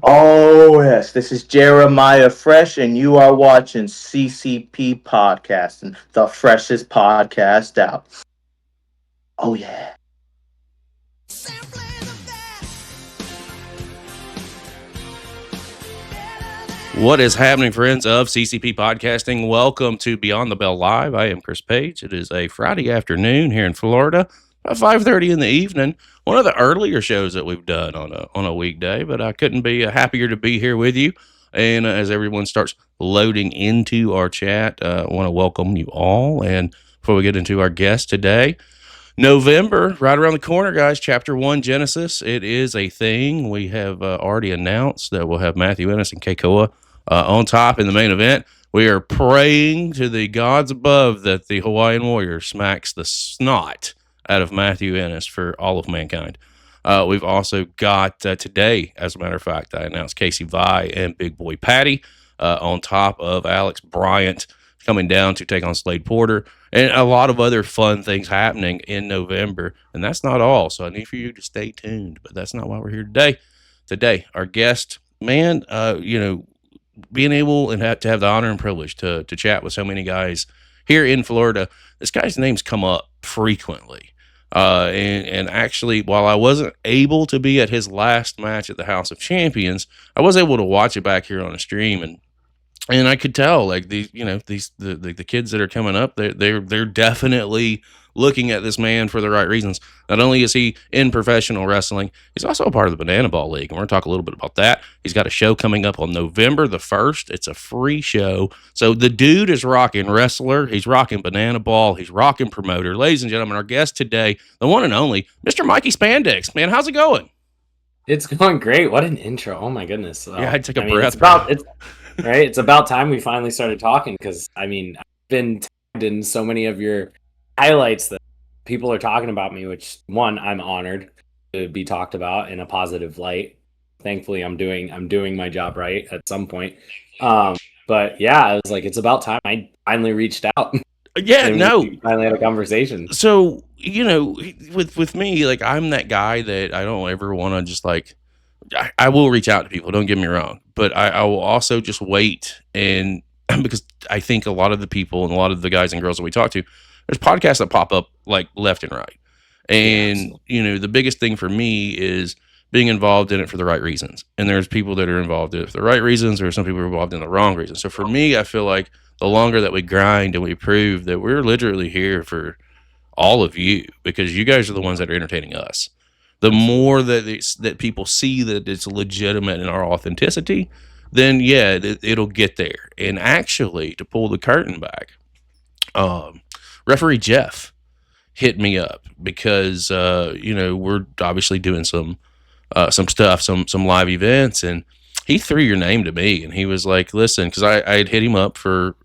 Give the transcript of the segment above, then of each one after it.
Oh, yes, this is Jeremiah Fresh, and you are watching CCP Podcasting, the freshest podcast out. Oh, yeah. What is happening, friends of CCP Podcasting? Welcome to Beyond the Bell Live. I am Chris Page. It is a Friday afternoon here in Florida, about 5:30 in the evening. One of the earlier shows that we've done on a weekday, but I couldn't be happier to be here with you. And as everyone starts loading into our chat, I want to welcome you all. And before we get into our guest today, November, right around the corner, guys. Chapter 1, Genesis. It is a thing. We have already announced that we'll have Matthew Ennis and Keikoa on top in the main event. We are praying to the gods above that the Hawaiian Warrior smacks the snot out of Matthew Ennis for all of mankind. We've also got today, as a matter of fact, I announced Casey Vi and Big Boy Patty on top of Alex Bryant coming down to take on Slade Porter, and a lot of other fun things happening in November. And that's not all. So I need for you to stay tuned. But that's not why we're here today. Today, our guest, man, being able and to have the honor and privilege to chat with so many guys here in Florida. This guy's name's come up frequently. And actually, while I wasn't able to be at his last match at the House of Champions, I was able to watch it back here on the stream, and I could tell, like, the kids that are coming up, they're definitely looking at this man for the right reasons. Not only is he in professional wrestling, he's also a part of the Banana Ball League, and we're going to talk a little bit about that. He's got a show coming up on November the 1st. It's a free show. So the dude is rocking wrestler, he's rocking Banana Ball, he's rocking promoter. Ladies and gentlemen, our guest today, the one and only Mr. Mikey Spandex. Man, how's it going? It's going great. What an intro. Oh my goodness. Yeah, I took a breath. It's about time we finally started talking, because I've been tagged in so many of your highlights that people are talking about me, which, one, I'm honored to be talked about in a positive light. Thankfully, I'm doing my job right at some point. But yeah, I was like, it's about time I finally reached out. Yeah, we finally had a conversation. So, with me, like, I'm that guy that I don't ever want to just, like, I will reach out to people, don't get me wrong, but I will also just wait, and because I think a lot of the people and a lot of the guys and girls that we talk to, there's podcasts that pop up like left and right. And, the biggest thing for me is being involved in it for the right reasons. And there's people that are involved in it for the right reasons. There are some people who are involved in the wrong reasons. So for me, I feel like the longer that we grind and we prove that we're literally here for all of you, because you guys are the ones that are entertaining us. The more that people see that it's legitimate in our authenticity, then yeah, it'll get there. And actually, to pull the curtain back, referee Jeff hit me up because we're obviously doing some stuff, some live events, and he threw your name to me, and he was like, listen, because I had hit him up for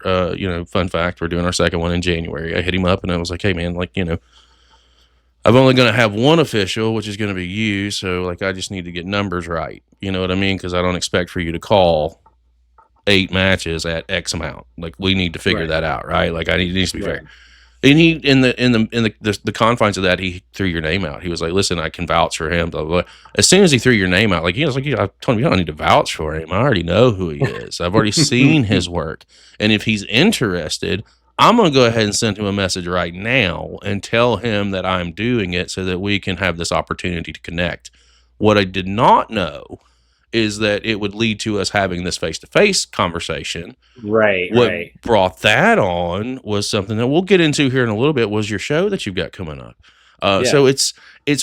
fun fact, we're doing our second one in January. I hit him up and I was like, hey man, like, I'm only going to have one official, which is going to be you. So, like, I just need to get numbers right. You know what I mean? Because I don't expect for you to call 8 matches at X amount. Like, we need to figure that out, right? Like, it needs to be fair. And he, in the confines of that, he threw your name out. He was like, listen, I can vouch for him. Blah, blah, blah. As soon as he threw your name out, like, he was like, I told him, you don't need to vouch for him. I already know who he is. I've already seen his work. And if he's interested, I'm going to go ahead and send him a message right now and tell him that I'm doing it so that we can have this opportunity to connect. What I did not know is that it would lead to us having this face-to-face conversation. Right. What brought that on was something that we'll get into here in a little bit, was your show that you've got coming up. So it's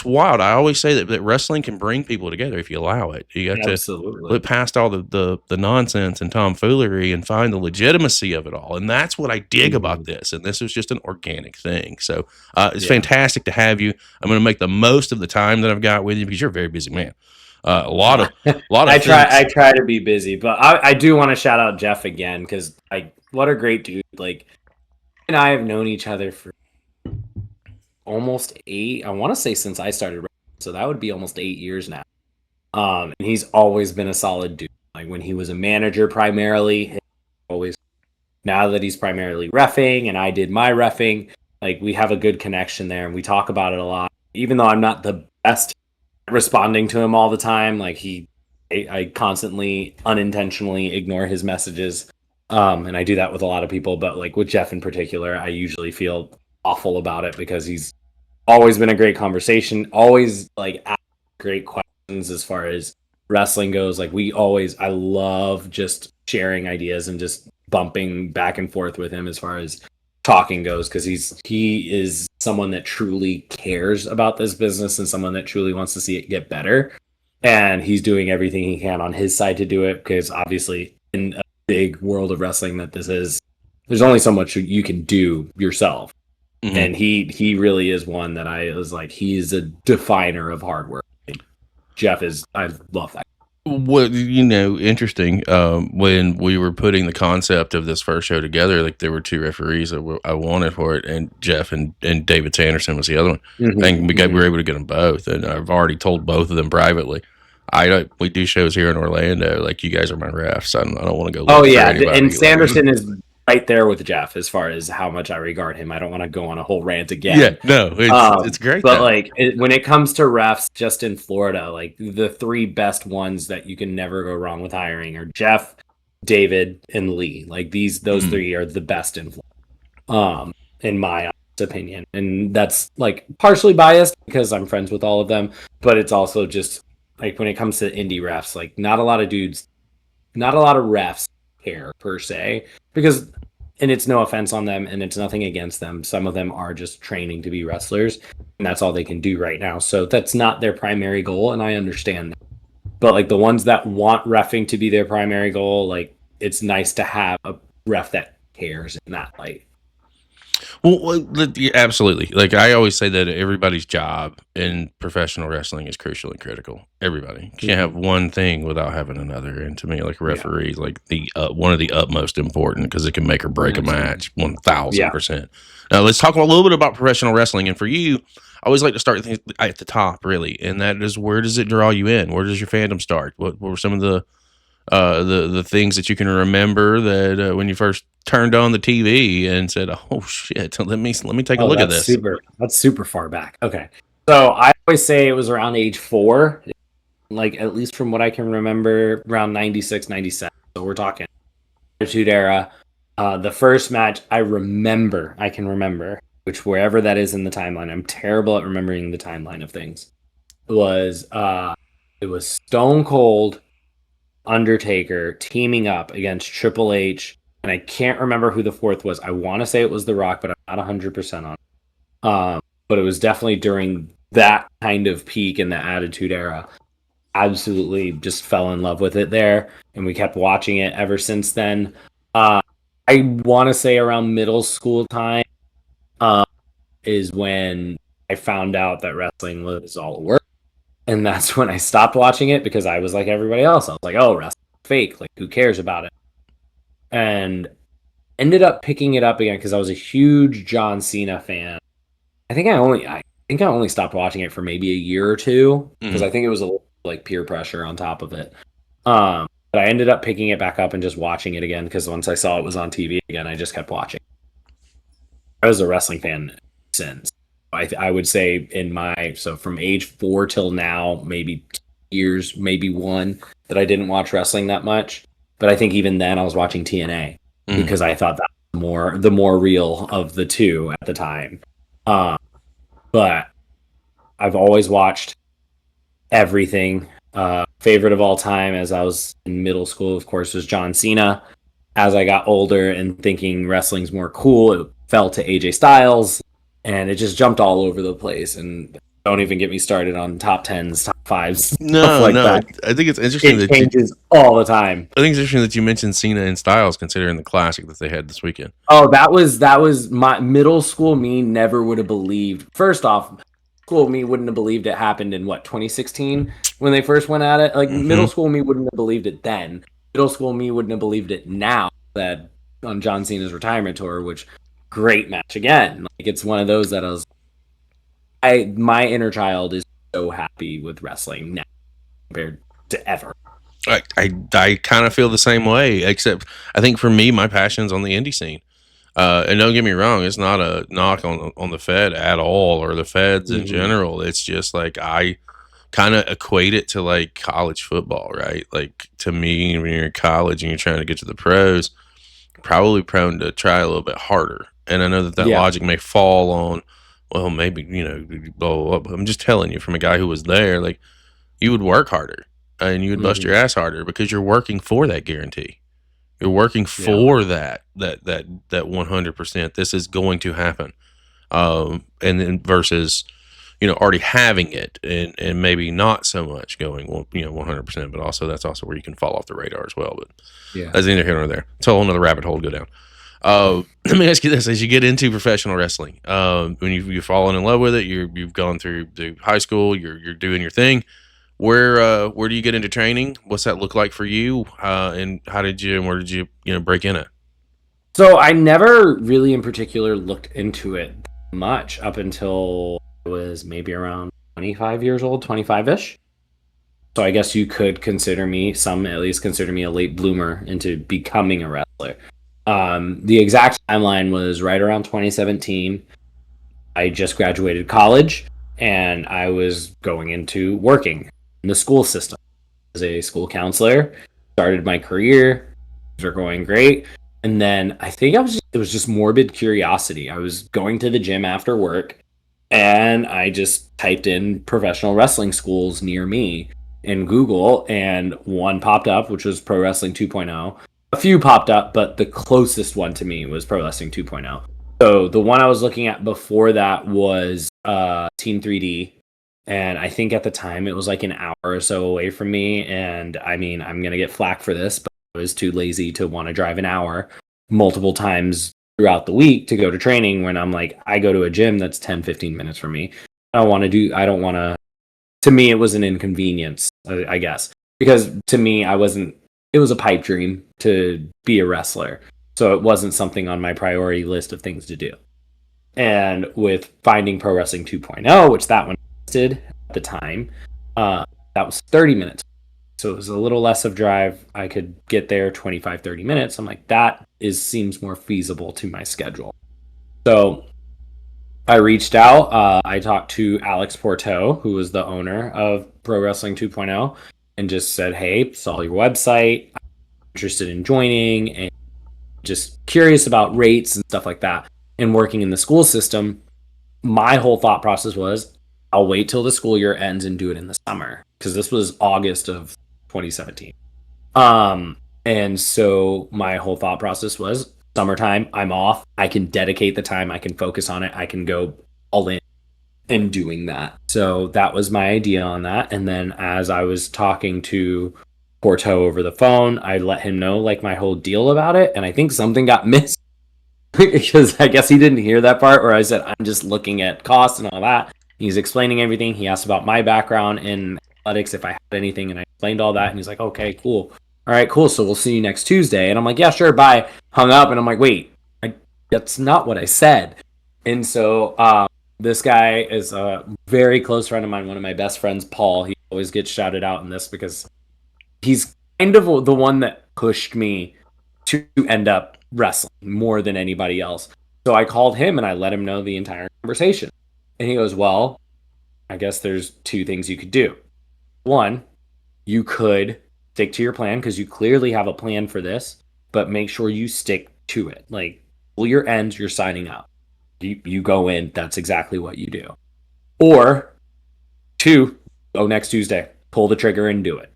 wild. I always say that wrestling can bring people together if you allow it. You got to look past all the nonsense and tomfoolery and find the legitimacy of it all. And that's what I dig about this. And this is just an organic thing. So it's fantastic to have you. I'm going to make the most of the time that I've got with you, because you're a very busy man. A lot of I try to be busy, but I do want to shout out Jeff again, because what a great dude. Like, he and I have known each other for almost 8, I want to say, since I started, so that would be almost 8 years now. And he's always been a solid dude. Like, when he was a manager primarily, always. Now that he's primarily reffing and I did my reffing, like, we have a good connection there, and we talk about it a lot. Even though I'm not the best responding to him all the time, like, he I constantly unintentionally ignore his messages. And I do that with a lot of people, but like with Jeff in particular, I usually feel awful about it because he's always been a great conversation, always like ask great questions as far as wrestling goes. Like I love just sharing ideas and just bumping back and forth with him as far as talking goes, because he is someone that truly cares about this business and someone that truly wants to see it get better. And he's doing everything he can on his side to do it, because obviously in a big world of wrestling that this is, there's only so much you can do yourself. Mm-hmm. And he really is one that I was like, he's a definer of hard work. Jeff is, I love that. Well, interesting. When we were putting the concept of this first show together, like there were two referees that I wanted for it, and Jeff and David Sanderson was the other one. Mm-hmm. And we were able to get them both, and I've already told both of them privately. We do shows here in Orlando. Like, you guys are my refs. I don't want to go. Oh yeah, and Sanderson is right there with Jeff as far as how much I regard him. I don't want to go on a whole rant again. Yeah, no, it's great. But like when it comes to refs, just in Florida, like the three best ones that you can never go wrong with hiring are Jeff, David, and Lee. Like those three are the best in Florida, in my opinion. And that's like partially biased because I'm friends with all of them, but it's also just like when it comes to indie refs, like not a lot of refs care per se, because, and it's no offense on them and it's nothing against them, some of them are just training to be wrestlers and that's all they can do right now, so that's not their primary goal, and I understand that. But like the ones that want reffing to be their primary goal, like it's nice to have a ref that cares in that light. Well, absolutely. Like I always say that everybody's job in professional wrestling is crucial and critical. Everybody can't have one thing without having another. And to me, like a referee, is like the one of the utmost important, because it can make or break a match 1,000%. Now let's talk a little bit about professional wrestling. And for you, I always like to start at the top, really, and that is, where does it draw you in? Where does your fandom start? What were some of the things that you can remember that when you first turned on the TV and said, "Oh shit, let me take a look at this"? That's super far back. Okay, so I always say it was around age 4, like at least from what I can remember, around 96, 97. So we're talking Attitude Era. The first match I can remember, which wherever that is in the timeline, I'm terrible at remembering the timeline of things. It was Stone Cold, Undertaker teaming up against Triple H, and I can't remember who the fourth was. I want to say it was The Rock, but I'm not 100% on it. But it was definitely during that kind of peak in the Attitude Era. Absolutely just fell in love with it there, and we kept watching it ever since then. I want to say around middle school time is when I found out that wrestling was all work. And that's when I stopped watching it, because I was like everybody else. I was like, oh, wrestling's fake. Like, who cares about it? And ended up picking it up again because I was a huge John Cena fan. I think I only stopped watching it for maybe a year or two, because I think it was a little like peer pressure on top of it. But I ended up picking it back up and just watching it again, because once I saw it was on TV again, I just kept watching. I was a wrestling fan since. I would say so from age 4 till now, maybe 2 years, maybe 1, that I didn't watch wrestling that much. But I think even then I was watching TNA because I thought that was the more real of the two at the time. But I've always watched everything. Favorite of all time as I was in middle school, of course, was John Cena. As I got older and thinking wrestling's more cool, it fell to AJ Styles. And it just jumped all over the place. And don't even get me started on top 10s, top 5s. No. That. I think it's interesting that changes all the time. I think it's interesting that you mentioned Cena and Styles, considering the classic that they had this weekend. Oh, that was my middle school me never would have believed. First off, school me wouldn't have believed it happened in 2016 when they first went at it. Like middle school me wouldn't have believed it then. Middle school me wouldn't have believed it now, that on John Cena's retirement tour, which great match again. Like, it's one of those that my inner child is so happy with wrestling now compared to ever. I kind of feel the same way, except I think for me, my passion's on the indie scene. And don't get me wrong, it's not a knock on the Fed at all, or the Feds in general. It's just like kind of equate it to like college football, right? Like to me, when you're in college and you're trying to get to the pros, probably prone to try a little bit harder. And I know that Yeah. logic may fall on, well, maybe, blah, blah, blah. I'm just telling you from a guy who was there, like you would work harder and you would bust your ass harder because you're working for that guarantee. You're working for that 100%. This is going to happen. And then versus, already having it and maybe not so much going, 100%, but also that's also where you can fall off the radar as well. But that's neither here nor there. It's a whole another rabbit hole to go down. Let me ask you this: as you get into professional wrestling, when you've fallen in love with it, you've gone through high school, you're doing your thing. Where do you get into training? What's that look like for you? And where did you break in it? So I never really in particular looked into it much up until I was maybe around 25 years old, 25-ish. So I guess you could consider me, some at least consider me a late bloomer into becoming a wrestler. The exact timeline was right around 2017. I just graduated college and I was going into working in the school system as a school counselor. Started my career. Things were going great. And then I think it was just morbid curiosity. I was going to the gym after work and I just typed in professional wrestling schools near me in Google, and one popped up, which was Pro Wrestling 2.0. A few popped up, but the closest one to me was Pro Wrestling 2.0. So the one I was looking at before that was Team 3D. And I think at the time it was like an hour or so away from me. And I mean, I'm going to get flack for this, but I was too lazy to want to drive an hour multiple times throughout the week to go to training when I'm like, I go to a gym that's 10, 15 minutes from me. To me, it was an inconvenience, I guess, because to me, it was a pipe dream to be a wrestler. So it wasn't something on my priority list of things to do. And with finding Pro Wrestling 2.0, which that one did at the time, that was 30 minutes. So it was a little less of drive. I could get there 25, 30 minutes. I'm like, seems more feasible to my schedule. So I reached out. I talked to Alex Porto, who was the owner of Pro Wrestling 2.0, and just said, hey, saw your website. I'm interested in joining and just curious about rates and stuff like that. And working in the school system, my whole thought process was, I'll wait till the school year ends and do it in the summer, because this was August of 2017. And so my whole thought process was, summertime, I'm off. I can dedicate the time. I can focus on it. I can go all in doing that. So that was my idea on that. And then as I was talking to Porto over the phone, I let him know like my whole deal about it. And I think something got missed because I guess he didn't hear that part where I said, I'm just looking at costs and all that. He's explaining everything. He asked about my background in athletics, if I had anything. And I explained all that. And he's like, okay, cool. All right, cool. So we'll see you next Tuesday. And I'm like, yeah, sure, bye. Hung up. And I'm like, wait, that's not what I said. And so this guy is a very close friend of mine, one of my best friends, Paul. He always gets shouted out in this because he's kind of the one that pushed me to end up wrestling more than anybody else. So I called him and I let him know the entire conversation. And he goes, well, I guess there's two things you could do. One, you could stick to your plan because you clearly have a plan for this, but make sure you stick to it. Like, till your ends, you're signing up. You go in, that's exactly what you do. Or two, go next Tuesday, pull the trigger and do it.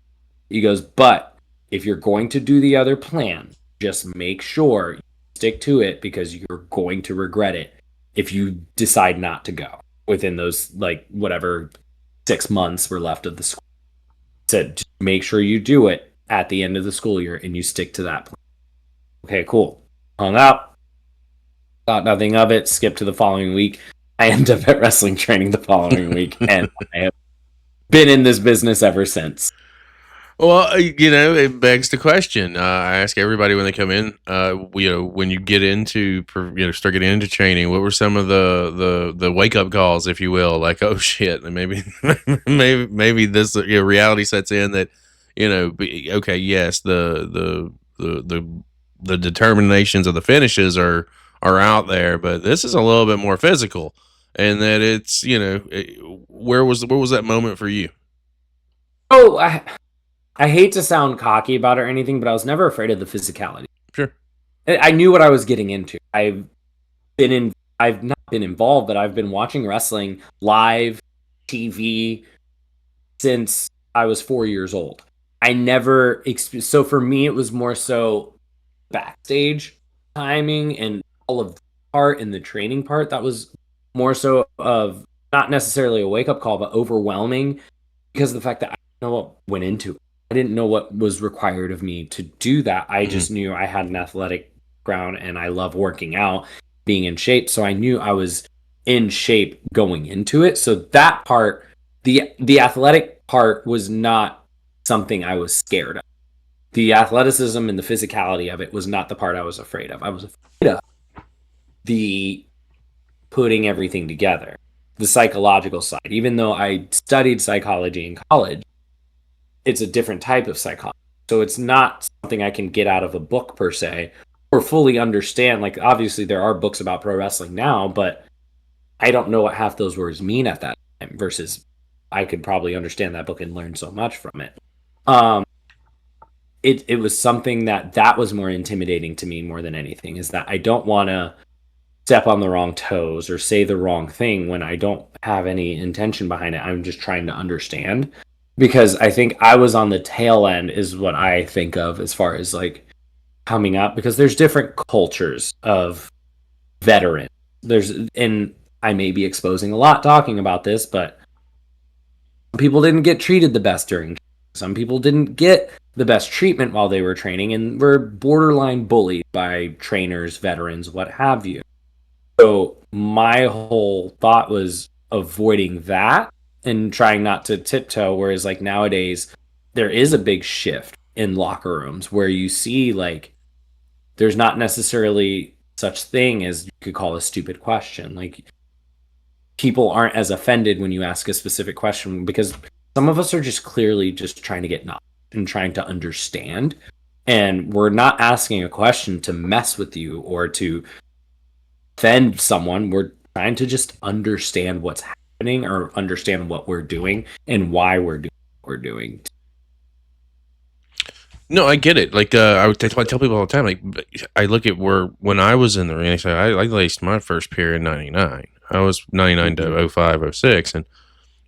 He goes, but if you're going to do the other plan, just make sure you stick to it because you're going to regret it if you decide not to go within those, like, whatever 6 months were left of the school. Said, just make sure you do it at the end of the school year and you stick to that plan. Okay, cool. Hung up. Thought nothing of it. Skipped to the following week. I ended up at wrestling training the following week, and I have been in this business ever since. Well, it begs the question. I ask everybody when they come in, when you get into, start getting into training, what were some of the wake up calls, if you will, like, oh shit, maybe this reality sets in that, okay, yes, the determinations of the finishes are out there, but this is a little bit more physical, and that it's, where was that moment for you? Oh, I hate to sound cocky about it or anything, but I was never afraid of the physicality. Sure. I knew what I was getting into. I've not been involved, but I've been watching wrestling live, TV since I was 4 years old. I never so for me it was more so backstage timing and all of the part and the training part that was more so of not necessarily a wake up call, but overwhelming because of the fact that I didn't know what went into it. I didn't know what was required of me to do that. I just knew I had an athletic ground and I love working out, being in shape. So I knew I was in shape going into it. So that part, the athletic part was not something I was scared of. The athleticism and the physicality of it was not the part I was afraid of. I was afraid of the putting everything together, the psychological side. Even though I studied psychology in college, it's a different type of psychology. So it's not something I can get out of a book per se or fully understand. Like, obviously, there are books about pro wrestling now, but I don't know what half those words mean at that time versus I could probably understand that book and learn so much from it. It was something that was more intimidating to me more than anything, is that I don't want to step on the wrong toes or say the wrong thing when I don't have any intention behind it. I'm just trying to understand, because I think I was on the tail end is what I think of as far as like coming up, because there's different cultures of veterans. And I may be exposing a lot talking about this, but some people didn't get treated the best during. Some people didn't get the best treatment while they were training and were borderline bullied by trainers, veterans, what have you. So my whole thought was avoiding that and trying not to tiptoe. Whereas like nowadays, there is a big shift in locker rooms where you see like there's not necessarily such thing as you could call a stupid question. Like, people aren't as offended when you ask a specific question because some of us are just clearly just trying to get knowledge and trying to understand. And we're not asking a question to mess with you or to offend someone. We're trying to just understand what's happening or understand what we're doing and why we're doing what we're doing. No, I get it. Like I tell people all the time. Like I look at when I was in the ring. I laced my first pair in '99. I was 99 to 05, 06, and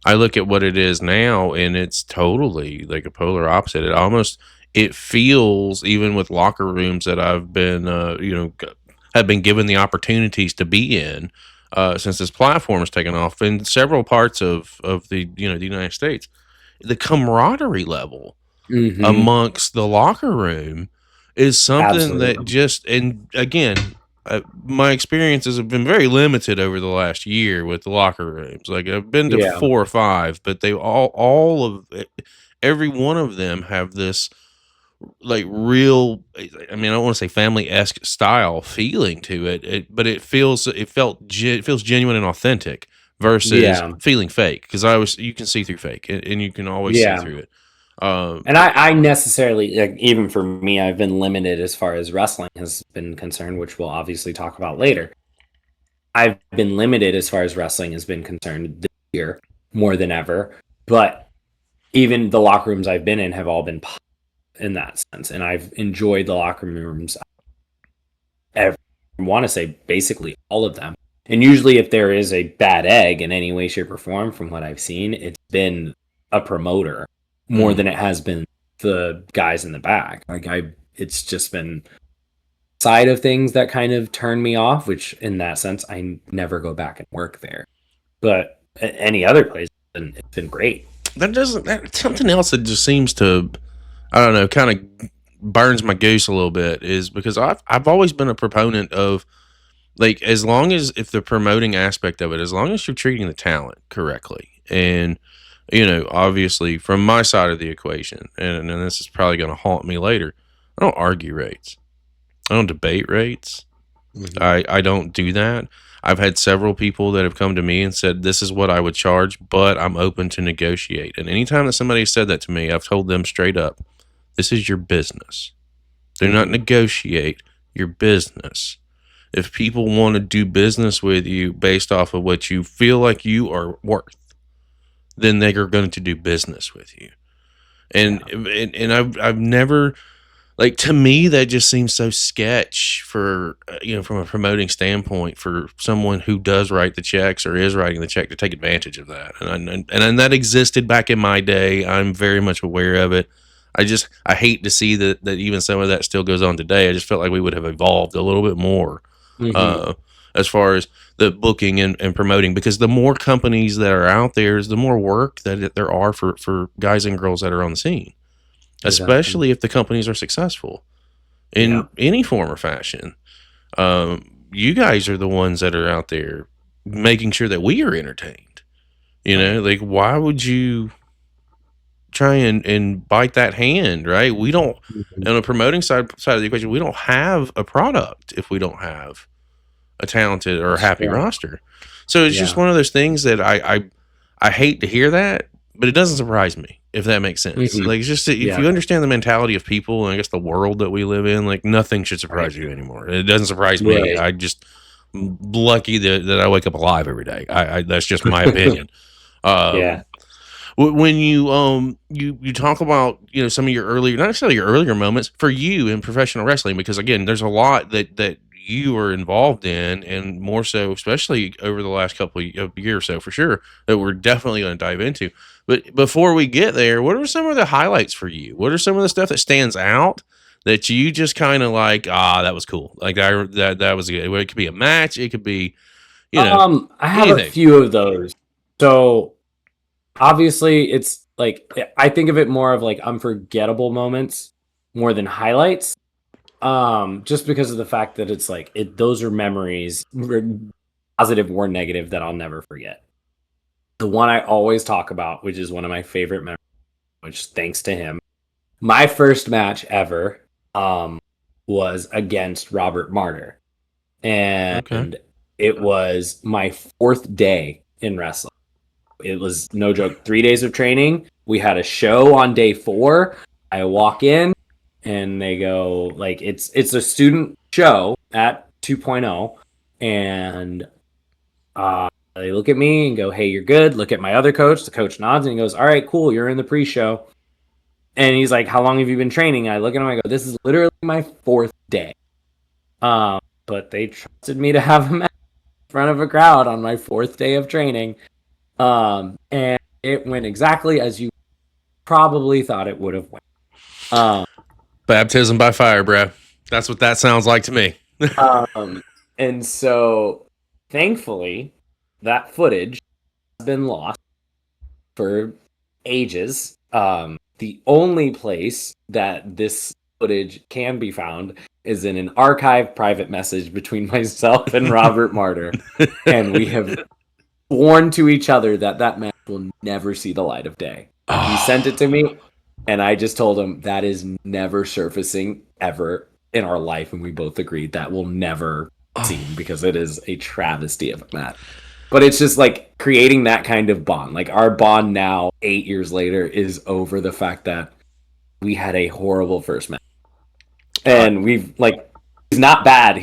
I look at what it is now, and it's totally like a polar opposite. It feels, even with locker rooms that I've been have been given the opportunities to be in since this platform has taken off in several parts of the the United States, the camaraderie level amongst the locker room is something that just, and again, my experiences have been very limited over the last year with the locker rooms. Like I've been to 4 or 5, but they all of every one of them have this like real, I mean, I don't want to say family-esque style feeling to it, but it feels genuine and authentic versus feeling fake, because you can see through fake, and you can always see through it. And I necessarily, like, even for me, I've been limited as far as wrestling has been concerned, which we'll obviously talk about later. I've been limited as far as wrestling has been concerned this year more than ever. But even the locker rooms I've been in have all been in that sense. And I've enjoyed the locker rooms. I want to say basically all of them. And usually if there is a bad egg in any way, shape, or form, from what I've seen, it's been a promoter more than it has been the guys in the back. Like it's just been side of things that kind of turn me off, which in that sense, I never go back and work there. But any other place, it's been great. That's something else that just seems to, I don't know, kind of burns my goose a little bit, is because I've always been a proponent of, like, as long as, if the promoting aspect of it, as long as you're treating the talent correctly, and obviously from my side of the equation, and this is probably going to haunt me later, I don't argue rates. I don't debate rates. I don't do that. I've had several people that have come to me and said, this is what I would charge, but I'm open to negotiate. And anytime that somebody said that to me, I've told them straight up, this is your business. Do not negotiate your business. If people want to do business with you based off of what you feel like you are worth, then they are going to do business with you. And I've never, like, to me that just seems so sketch for from a promoting standpoint, for someone who does write the checks or is writing the check to take advantage of that. And that existed back in my day. I'm very much aware of it. I hate to see that even some of that still goes on today. I just felt like we would have evolved a little bit more uh, as far as the booking and promoting, because the more companies that are out there is the more work that there are for guys and girls that are on the scene, Exactly. especially if the companies are successful Yeah. in any form or fashion. You guys are the ones that are out there making sure that we are entertained. Like, why would you try and bite that hand, right? We don't, Mhm. on the promoting side of the equation, we don't have a product if we don't have a talented or a That's happy true. roster. So it's just Yeah. one of those things that I hate to hear that, but it doesn't surprise me, if that makes sense. Mhm. Like, it's just, if Yeah. you understand the mentality of people and I guess the world that we live in, like, nothing should Right. surprise you anymore. It doesn't surprise me. Right. I just lucky that I wake up alive every day. I that's just my opinion. Yeah. Um, when you talk about some of your earlier, not necessarily your earlier moments for you in professional wrestling, because again there's a lot that you are involved in, and more so especially over the last couple of years or so, for sure, that we're definitely going to dive into. But before we get there, what are some of the highlights for you? What are some of the stuff that stands out that you just kind of like, that was cool, like that was good? It could be a match, it could be I have a anything. few of those. So obviously it's like I think of it more of like unforgettable moments more than highlights. Just because of the fact that it's like those are memories, positive or negative, that I'll never forget. The one I always talk about, which is one of my favorite memories, which thanks to him, my first match ever was against Robert Martyr. Okay. And it was my fourth day in wrestling. It was no joke, 3 days of training. We had a show on day 4. I walk in and they go, like, it's a student show at 2.0, and they look at me and go, "Hey, you're good." Look at my other coach. The coach nods and he goes, "All right, cool. You're in the pre-show." And he's like, "How long have you been training?" I look at him. I go, "This is literally my fourth day." But they trusted me to have a match in front of a crowd on my fourth day of training. And it went exactly as you probably thought it would have went. Um, Baptism by fire, bro. That's what that sounds like to me. and so thankfully that footage has been lost for ages. The only place that this footage can be found is in an archived private message between myself and Robert Martyr. And we have sworn to each other that that match will never see the light of day. He sent it to me, and I just told him that is never surfacing ever in our life, and we both agreed that will never seen, because it is a travesty of a match. But it's just like creating that kind of bond. Like, our bond now, 8 years later, is over the fact that we had a horrible first match, and we've like, he's not bad.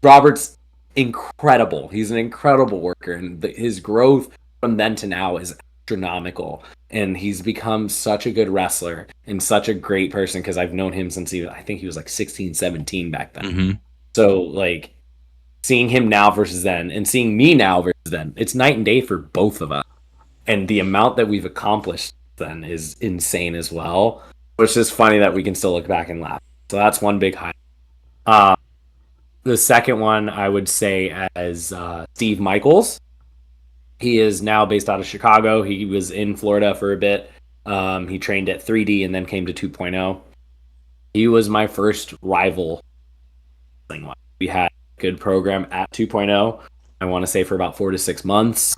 Robert's incredible. He's an incredible worker, and his growth from then to now is astronomical. And he's become such a good wrestler and such a great person, because I've known him since I think he was like 16, 17 back then. Mm-hmm. So like, seeing him now versus then, and seeing me now versus then, it's night and day for both of us. And the amount that we've accomplished then is insane as well. It's just funny that we can still look back and laugh. So that's one big highlight. The second one I would say as Steve Michaels. He is now based out of Chicago. He was in Florida for a bit. He trained at 3D and then came to 2.0. He was my first rival. We had a good program at 2.0. I want to say for about 4 to 6 months.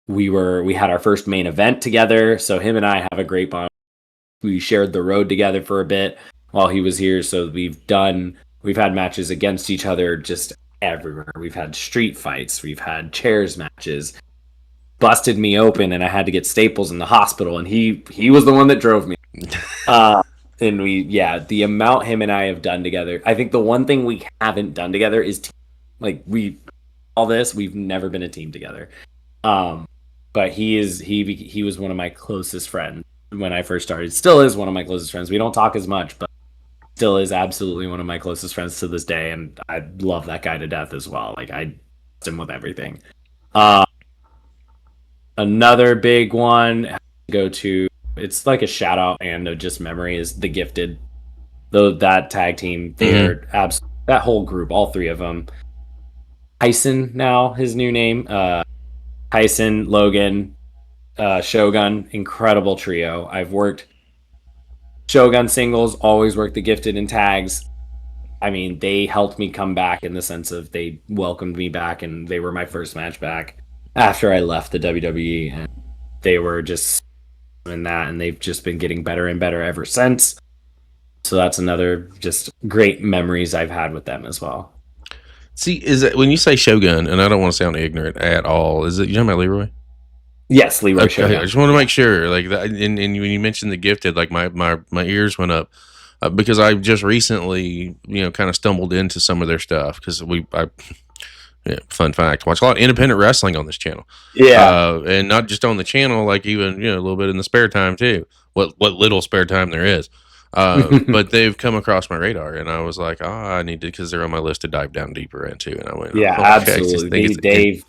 We had our first main event together. So him and I have a great bond. We shared the road together for a bit while he was here. So we've had matches against each other just everywhere. We've had street fights. We've had chairs matches. Busted me open and I had to get staples in the hospital, and he was the one that drove me. And the amount him and I have done together. I think the one thing we haven't done together is we've never been a team together. But he was one of my closest friends. when I first started. Still is one of my closest friends. We don't talk as much, but still is absolutely one of my closest friends to this day, and I love that guy to death as well. Like I trust him with everything. Another big one to go to. It's like a shout out and a just memory is the Gifted. Though that tag team, they're absolutely that whole group, all three of them. Tyson now his new name. Tyson, Logan, Shogun, incredible trio. I've worked Shogun singles, always worked the Gifted in tags. I mean, they helped me come back in the sense of they welcomed me back, and they were my first match back after I left the WWE, and they were just in that, and they've just been getting better and better ever since. So that's another just great memories I've had with them as well. See, is it when you say Shogun, and I don't want to sound ignorant at all, is it you talking about Leroy? Yes, Leroy Okay, Shogun. I just want to make sure, like, that, and when you mentioned the Gifted, like my ears went up because I just recently, kind of stumbled into some of their stuff because fun fact, watch a lot of independent wrestling on this channel, and not just on the channel, like even a little bit in the spare time too. What little spare time there is. But they've come across my radar, and I was like, I need to, because they're on my list to dive down deeper into. And I went, absolutely. They've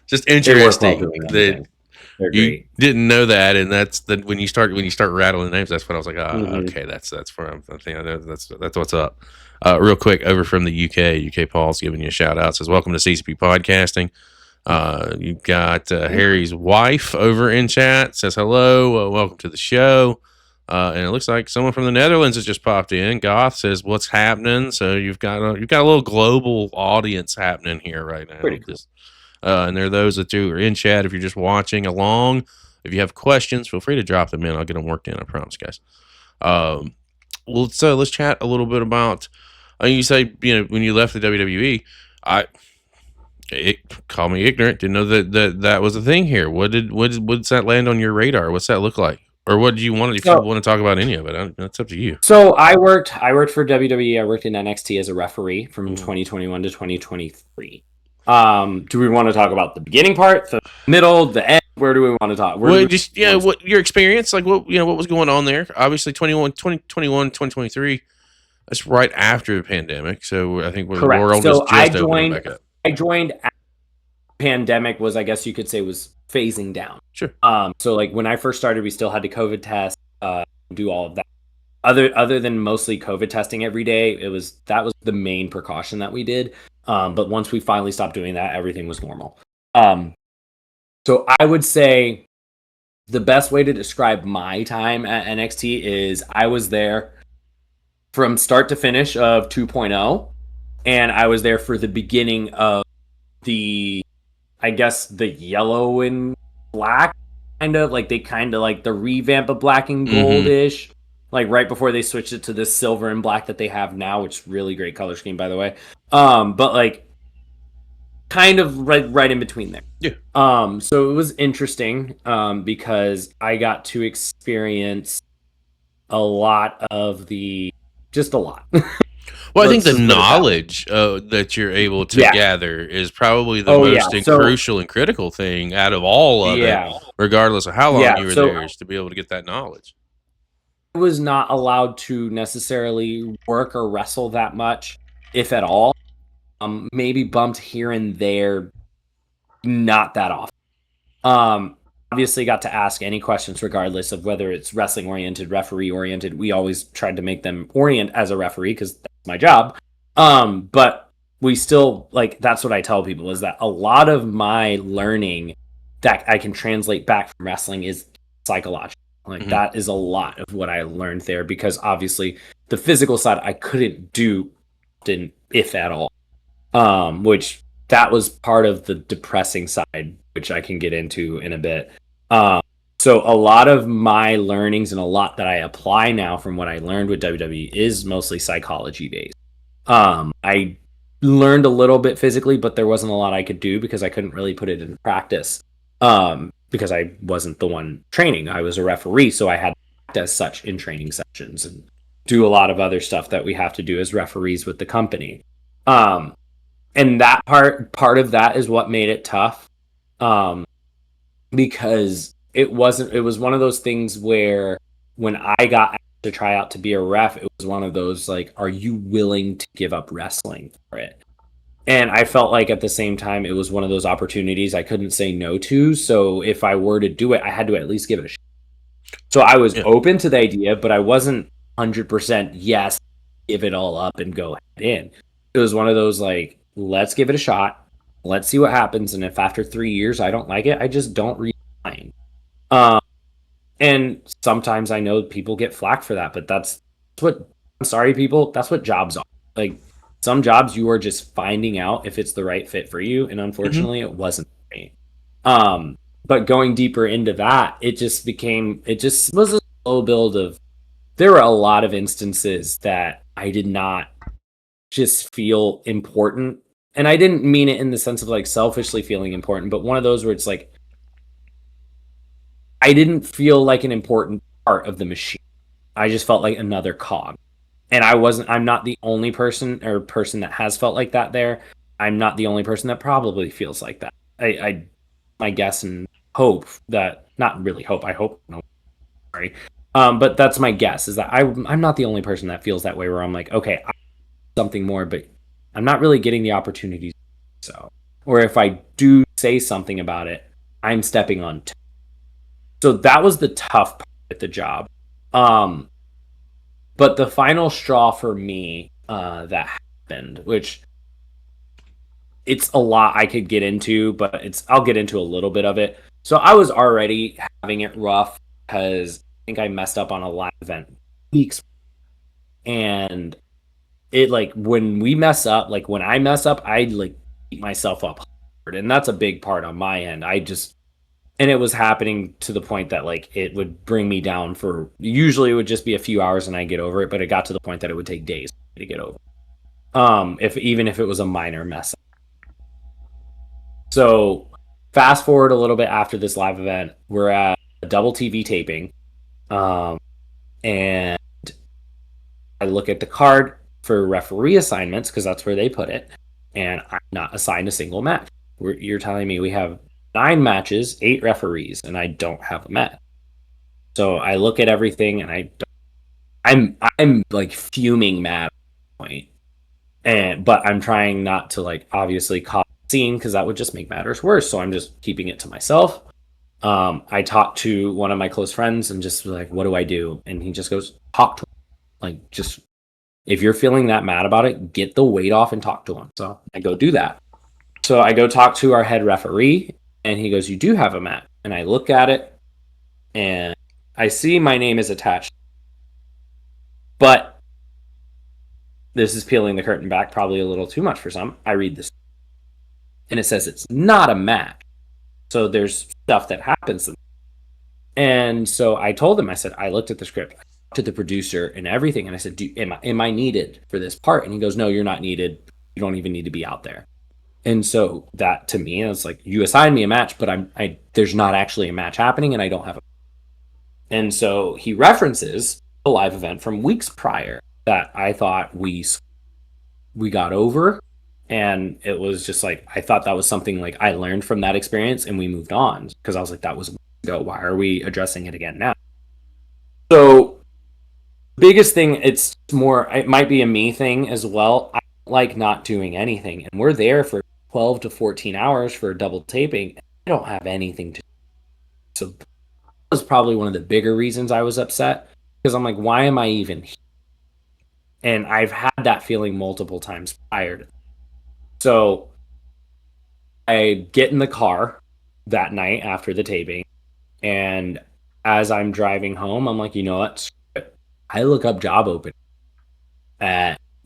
just interesting that they're you great. didn't know that, and that's that when you start rattling names, that's when I was like, okay, that's where I think I know that's what's up. Real quick, over from the UK Paul's giving you a shout out. Says, welcome to CCP Podcasting. You got Harry's wife over in chat. Says hello, welcome to the show. And it looks like someone from the Netherlands has just popped in. Goth says, "What's happening?" So you've got a little global audience happening here right now. Pretty cool. And there are those that are in chat. If you're just watching along, if you have questions, feel free to drop them in. I'll get them worked in. I promise, guys. So let's chat a little bit about. You say when you left the WWE, call me ignorant. Didn't know that was a thing here. What's that land on your radar? What's that look like? Or what do you want? If you want to talk about any of it, that's up to you. So I worked for WWE. I worked in NXT as a referee from 2021 to 2023. Do we want to talk about the beginning part, the middle, the end? Where do we want to talk? What your experience, like what was going on there? Obviously 2021, 2023. That's right after the pandemic. So I think the world was just opening back up. I joined after the pandemic was, I guess you could say, was phasing down. Sure. So like when I first started, we still had to COVID test, do all of that. Other than mostly COVID testing every day, that was the main precaution that we did. But once we finally stopped doing that, everything was normal. So I would say the best way to describe my time at NXT is I was there from start to finish of 2.0, and I was there for the beginning of the yellow and black, kind of like the revamp of black and goldish, like right before they switched it to this silver and black that they have now, which is really great color scheme, by the way. But like kind of right in between there. Yeah. So it was interesting because I got to experience a lot. Well, I think the knowledge that you're able to gather is probably the most crucial and critical thing out of all of it, regardless of how long you were there, is to be able to get that knowledge. I was not allowed to necessarily work or wrestle that much, if at all. Maybe bumped here and there, not that often. Obviously got to ask any questions regardless of whether it's wrestling oriented, referee oriented. We always tried to make them orient as a referee because that's my job. But we still, like, that's what I tell people, is that a lot of my learning that I can translate back from wrestling is psychological. Like that is a lot of what I learned there, because obviously the physical side I couldn't do often, if at all. Which that was part of the depressing side, which I can get into in a bit. So a lot of my learnings and a lot that I apply now from what I learned with WWE is mostly psychology based. I learned a little bit physically, but there wasn't a lot I could do because I couldn't really put it into practice. Because I wasn't the one training. I was a referee, so I had to act as such in training sessions and do a lot of other stuff that we have to do as referees with the company. And that part of that is what made it tough. Because it was one of those things where when I got asked to try out to be a ref, it was one of those like, are you willing to give up wrestling for it? And I felt like at the same time, it was one of those opportunities I couldn't say no to. So if I were to do it, I had to at least give it a shot. So I was open to the idea, but I wasn't 100% yes, give it all up and go in. It was one of those like, let's give it a shot. Let's see what happens. And if after 3 years I don't like it, I just don't resign. And sometimes I know people get flack for that, but that's what, I'm sorry, people, that's what jobs are. Like, some jobs you are just finding out if it's the right fit for you. And unfortunately, it wasn't for me. But going deeper into that, it just was a slow build of, there were a lot of instances that I did not just feel important. And I didn't mean it in the sense of like selfishly feeling important, but one of those where it's like, I didn't feel like an important part of the machine. I just felt like another cog. And I'm not the only person that has felt like that there. I'm not the only person that probably feels like that. My guess and hope that, not really hope, I hope, no, sorry. But that's my guess, is that I'm not the only person that feels that way, where I'm like, okay, I something more, but I'm not really getting the opportunities. So, or if I do say something about it, I'm stepping on toes. So that was the tough part at the job. But the final straw for me that happened, which it's a lot I could get into, but I'll get into a little bit of it. So I was already having it rough because I think I messed up on a live event weeks. And it, like, when we mess up, like when I mess up, I like beat myself up hard. And that's a big part on my end. And it was happening to the point that like it would bring me down for, usually it would just be a few hours and I get over it, but it got to the point that it would take days to get over. Even if it was a minor mess up. So fast forward a little bit after this live event, we're at a double TV taping. And I look at the card for referee assignments, because that's where they put it. And I'm not assigned a single match. You're telling me we have 9 matches, 8 referees, and I don't have a match. So I look at everything and I'm like fuming mad at this point. But I'm trying not to like obviously cause a scene, because that would just make matters worse. So I'm just keeping it to myself. I talked to one of my close friends and just like, what do I do? And he just goes, talk to him. Like, just, if you're feeling that mad about it, get the weight off and talk to him. So I go do that. So I go talk to our head referee. And he goes, you do have a match. And I look at it and I see my name is attached. But this is peeling the curtain back probably a little too much for some. I read this. And it says it's not a match. So there's stuff that happens. And so I told him, I said, I looked at the script, I talked to the producer and everything. And I said, am I needed for this part? And he goes, no, you're not needed. You don't even need to be out there. And so that, to me, it's like, you assigned me a match, but there's not actually a match happening, and I don't have a. And so he references a live event from weeks prior that I thought we got over, and it was just like, I thought that was something like I learned from that experience, and we moved on, because I was like, that was weeks ago. Why are we addressing it again now? So biggest thing, it might be a me thing as well. I like not doing anything, and we're there for 12 to 14 hours for a double taping. I don't have anything to do. So that was probably one of the bigger reasons I was upset, because I'm like, why am I even here? And I've had that feeling multiple times prior. So I get in the car that night after the taping, and as I'm driving home, I'm like, you know what? I look up job opening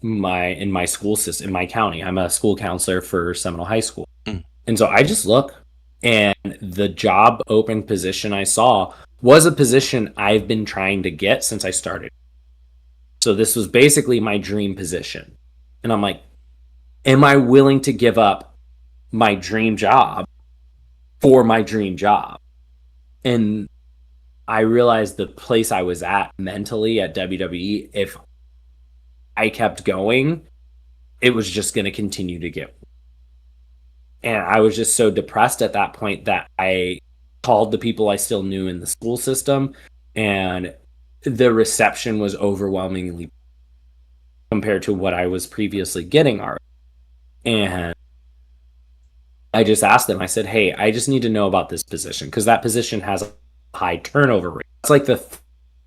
in my school system, in my county. I'm a school counselor for Seminole High School. And so I just look, and the job open position I saw was a position I've been trying to get since I started. So this was basically my dream position. And I'm like, am I willing to give up my dream job for my dream job? And I realized the place I was at mentally at WWE, if I kept going, it was just going to continue to get. And I was just so depressed at that point that I called the people I still knew in the school system, and the reception was overwhelmingly compared to what I was previously getting already. And I just asked them, I said, hey, I just need to know about this position because that position has a high turnover rate. It's like the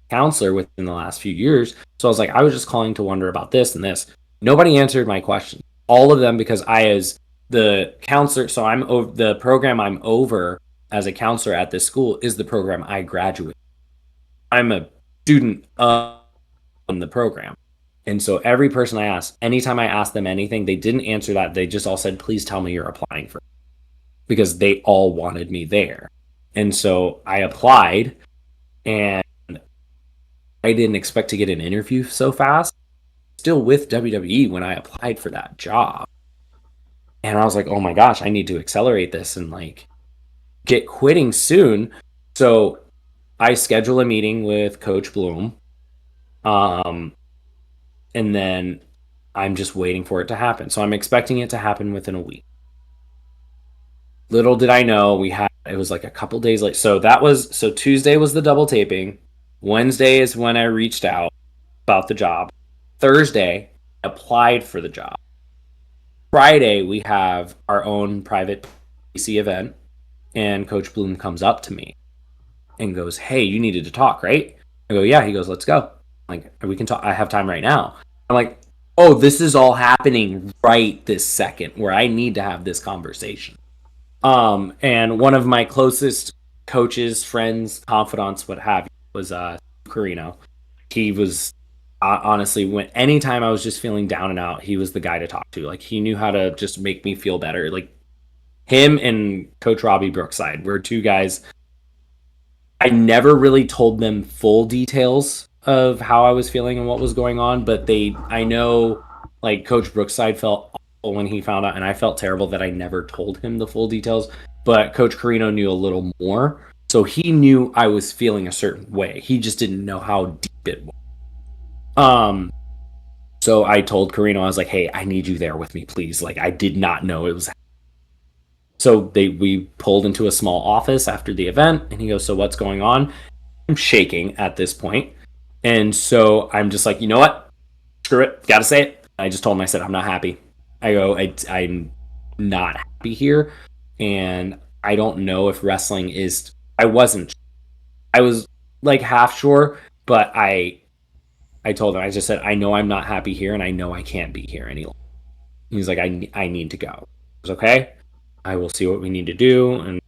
counselor within the last few years. So I was like, I was just calling to wonder about this and this. Nobody answered my question. All of them, because I, as the counselor, so I'm over the program I'm over as a counselor at this school is the program I graduated. I'm a student of the program. And so every person I asked, anytime I asked them anything, they didn't answer that. They just all said, please tell me you're applying for it. Because they all wanted me there. And so I applied, and I didn't expect to get an interview so fast. Still with WWE when I applied for that job. And I was like, oh my gosh, I need to accelerate this and like get quitting soon. So I schedule a meeting with Coach Bloom. And then I'm just waiting for it to happen. So I'm expecting it to happen within a week. Little did I know it was like a couple days late. So Tuesday was the double taping. Wednesday is when I reached out about the job. Thursday, I applied for the job. Friday, we have our own private PC event, and Coach Bloom comes up to me and goes, hey, you needed to talk, right? I go, yeah. He goes, let's go. I'm like, we can talk. I have time right now. I'm like, oh, this is all happening right this second where I need to have this conversation. And one of my closest coaches, friends, confidants, what have you, was Carino. He was honestly, when anytime I was just feeling down and out, he was the guy to talk to. Like, he knew how to just make me feel better. Like, him and Coach Robbie Brookside were two guys. I never really told them full details of how I was feeling and what was going on, but I know, like, Coach Brookside felt awful when he found out, and I felt terrible that I never told him the full details, but Coach Carino knew a little more, so he knew I was feeling a certain way. He just didn't know how deep it was. So I told Carino, I was like, hey, I need you there with me, please. Like, I did not know it was. So we pulled into a small office after the event, and he goes, so what's going on? I'm shaking at this point. And so I'm just like, you know what? Screw it. Gotta say it. I just told him, I said, I'm not happy. I go, I'm not happy here. And I don't know if wrestling is, I wasn't. I was like half sure, but I told him, I just said, I know I'm not happy here, and I know I can't be here any longer. He's like, I need to go. I was okay. I will see what we need to do and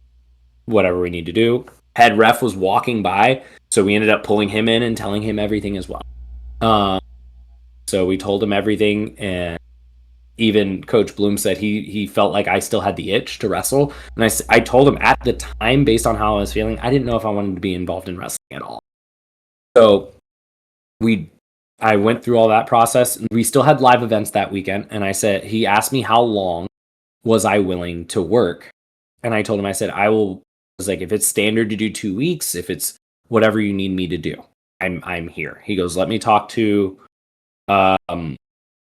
whatever we need to do. Head ref was walking by, so we ended up pulling him in and telling him everything as well. So we told him everything, and even Coach Bloom said he felt like I still had the itch to wrestle. And I told him at the time, based on how I was feeling, I didn't know if I wanted to be involved in wrestling at all. So I went through all that process. We still had live events that weekend, and he asked me how long was I willing to work, and I told him, I said, I was like, if it's standard to do 2 weeks, if it's whatever you need me to do, I'm here. He goes, let me talk to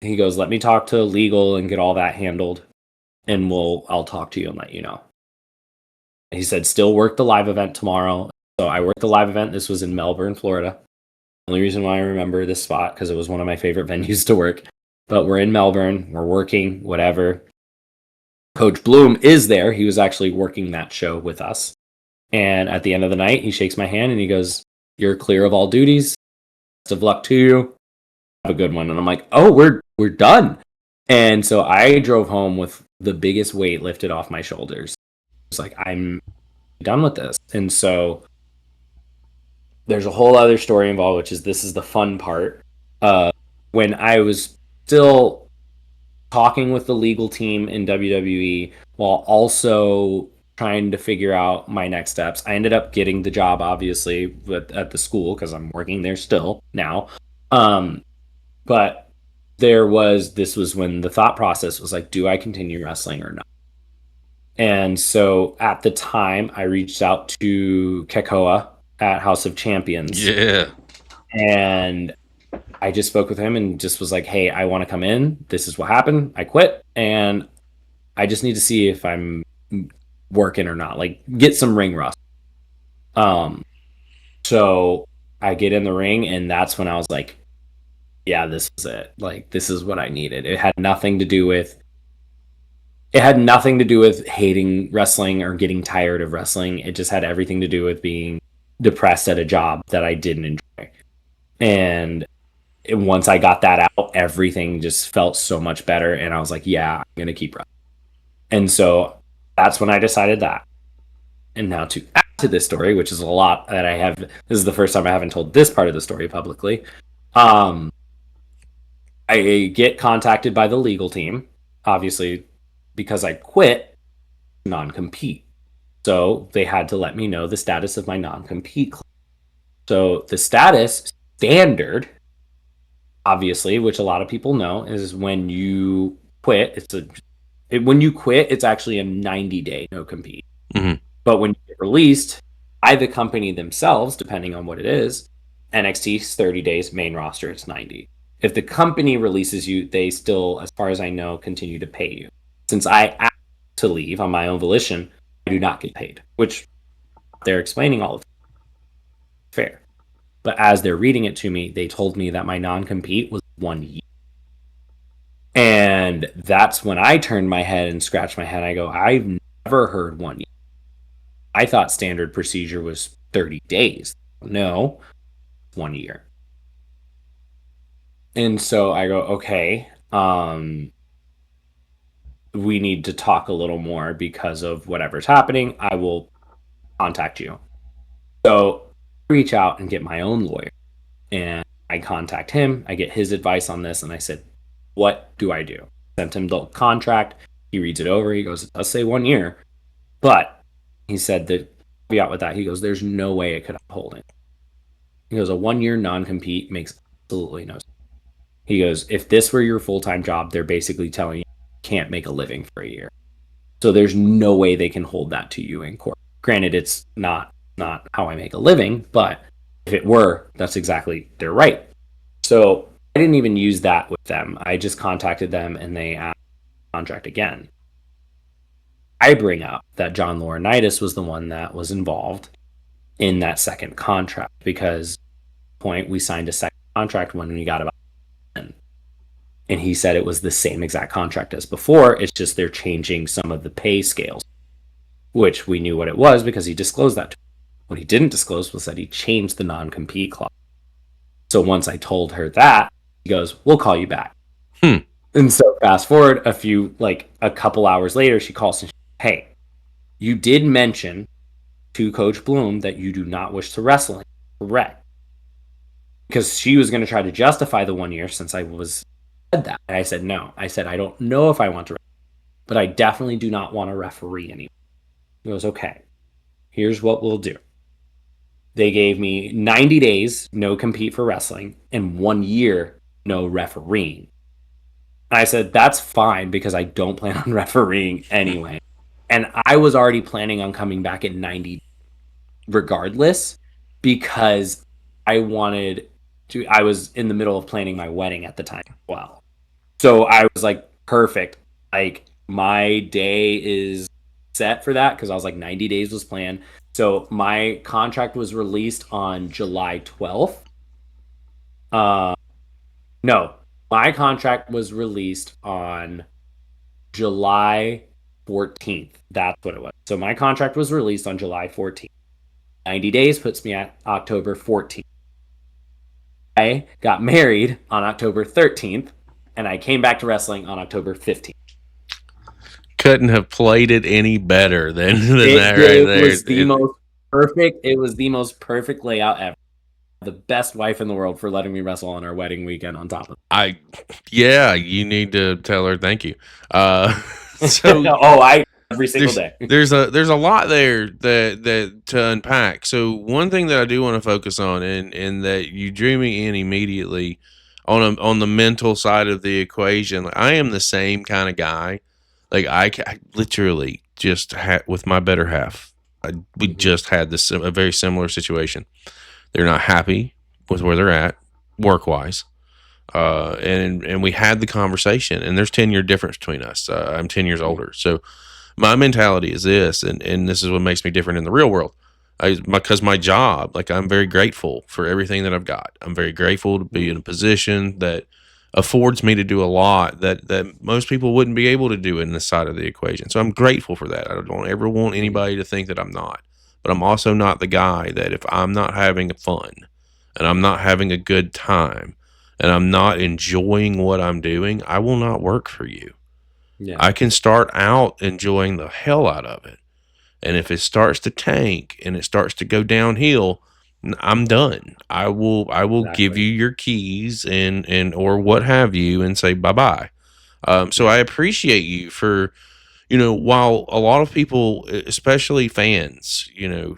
legal and get all that handled, and I'll talk to you and let you know. He said, still work the live event tomorrow. So I worked the live event. This was in Melbourne, Florida. Only reason why I remember this spot, because it was one of my favorite venues to work. But we're in Melbourne, we're working, whatever. Coach Bloom is there. He was actually working that show with us. And at the end of the night, he shakes my hand and he goes, you're clear of all duties. Best of luck to you. Have a good one. And I'm like, oh, we're done. And so I drove home with the biggest weight lifted off my shoulders. It's like, I'm done with this. And so there's a whole other story involved, which is, this is the fun part. When I was still talking with the legal team in WWE while also trying to figure out my next steps, I ended up getting the job, obviously, at the school, because I'm working there still now. But this was when the thought process was like, do I continue wrestling or not? And so at the time, I reached out to Kekoa at House of Champions. Yeah. And I just spoke with him and just was like, hey, I want to come in. This is what happened. I quit. And I just need to see if I'm working or not. Like, get some ring rust. So I get in the ring, and that's when I was like, yeah, this was it. Like, this is what I needed. It had nothing to do with hating wrestling or getting tired of wrestling. It just had everything to do with being depressed at a job that I didn't enjoy. And once I got that out, everything just felt so much better. And I was like, yeah, I'm going to keep wrestling. And so that's when I decided that. And now to add to this story, which is a lot that I have, this is the first time I haven't told this part of the story publicly. I get contacted by the legal team, obviously, because I quit non-compete. So they had to let me know the status of my non-compete claim. So the status standard, obviously, which a lot of people know, is when you quit, it's actually a 90-day no compete. Mm-hmm. But when you get released by the company themselves, depending on what it is, NXT is 30 days, main roster it's 90. If the company releases you, they still, as far as I know, continue to pay you. Since I asked to leave on my own volition, I do not get paid, which they're explaining all of it. Fair. But as they're reading it to me, they told me that my non-compete was 1 year. And that's when I turned my head and scratched my head. I go, I've never heard 1 year. I thought standard procedure was 30 days. No, 1 year. And so I go, okay, we need to talk a little more because of whatever's happening. I will contact you. So I reach out and get my own lawyer. And I contact him. I get his advice on this. And I said, what do I do? Sent him the contract. He reads it over. He goes, it does say 1 year. But he said that caveat with that, he goes, there's no way it could uphold it. He goes, a 1 year non-compete makes absolutely no sense. He goes, if this were your full-time job, they're basically telling you can't make a living for a year. So there's no way they can hold that to you in court. Granted, it's not how I make a living, but if it were, that's exactly, they're right. So I didn't even use that with them. I just contacted them and they asked the contract again. I bring up that John Laurinaitis was the one that was involved in that second contract because at the point we signed a second contract when we got about 10. And he said it was the same exact contract as before. It's just they're changing some of the pay scales, which we knew what it was because he disclosed that to me. What he didn't disclose was that he changed the non-compete clause. So once I told her that, he goes, we'll call you back. And so fast forward a couple hours later, she calls and she says, hey, you did mention to Coach Bloom that you do not wish to wrestle. Correct. Because she was going to try to justify the 1 year since I said that. And I said, no. I said, I don't know if I want to wrestle, but I definitely do not want to referee anymore. He goes, okay, here's what we'll do. They gave me 90 days, no compete for wrestling, and 1 year, no refereeing. And I said, that's fine because I don't plan on refereeing anyway. And I was already planning on coming back at 90 regardless because I was in the middle of planning my wedding at the time as well. So I was like, perfect. Like, my day is set for that because I was like 90 days was planned. So my contract was released on July 12th. No, my contract was released on July 14th. That's what it was. So my contract was released on July 14th. 90 days puts me at October 14th. I got married on October 13th, and I came back to wrestling on October 15th. Couldn't have played it any better than that right there. It was the most perfect. It was the most perfect layout ever. The best wife in the world for letting me wrestle on our wedding weekend on top of it. You need to tell her thank you. Every single day. There's a lot there that to unpack. So one thing that I do want to focus on, and that you drew me in immediately on the mental side of the equation. Like, I am the same kind of guy. Like I literally just had with my better half. We just had a very similar situation. They're not happy with where they're at work wise. And we had the conversation, and there's 10-year difference between us. I'm 10 years older. So my mentality is this, and this is what makes me different in the real world. Because my job, like, I'm very grateful for everything that I've got. I'm very grateful to be in a position that affords me to do a lot that most people wouldn't be able to do in this side of the equation. So I'm grateful for that. I don't ever want anybody to think that I'm not. But I'm also not the guy that if I'm not having fun and I'm not having a good time and I'm not enjoying what I'm doing, I will not work for you. Yeah. I can start out enjoying the hell out of it. And if it starts to tank and it starts to go downhill, I'm done. I will give Exactly. you your keys and or what have you and say bye-bye. So I appreciate you for, while a lot of people, especially fans,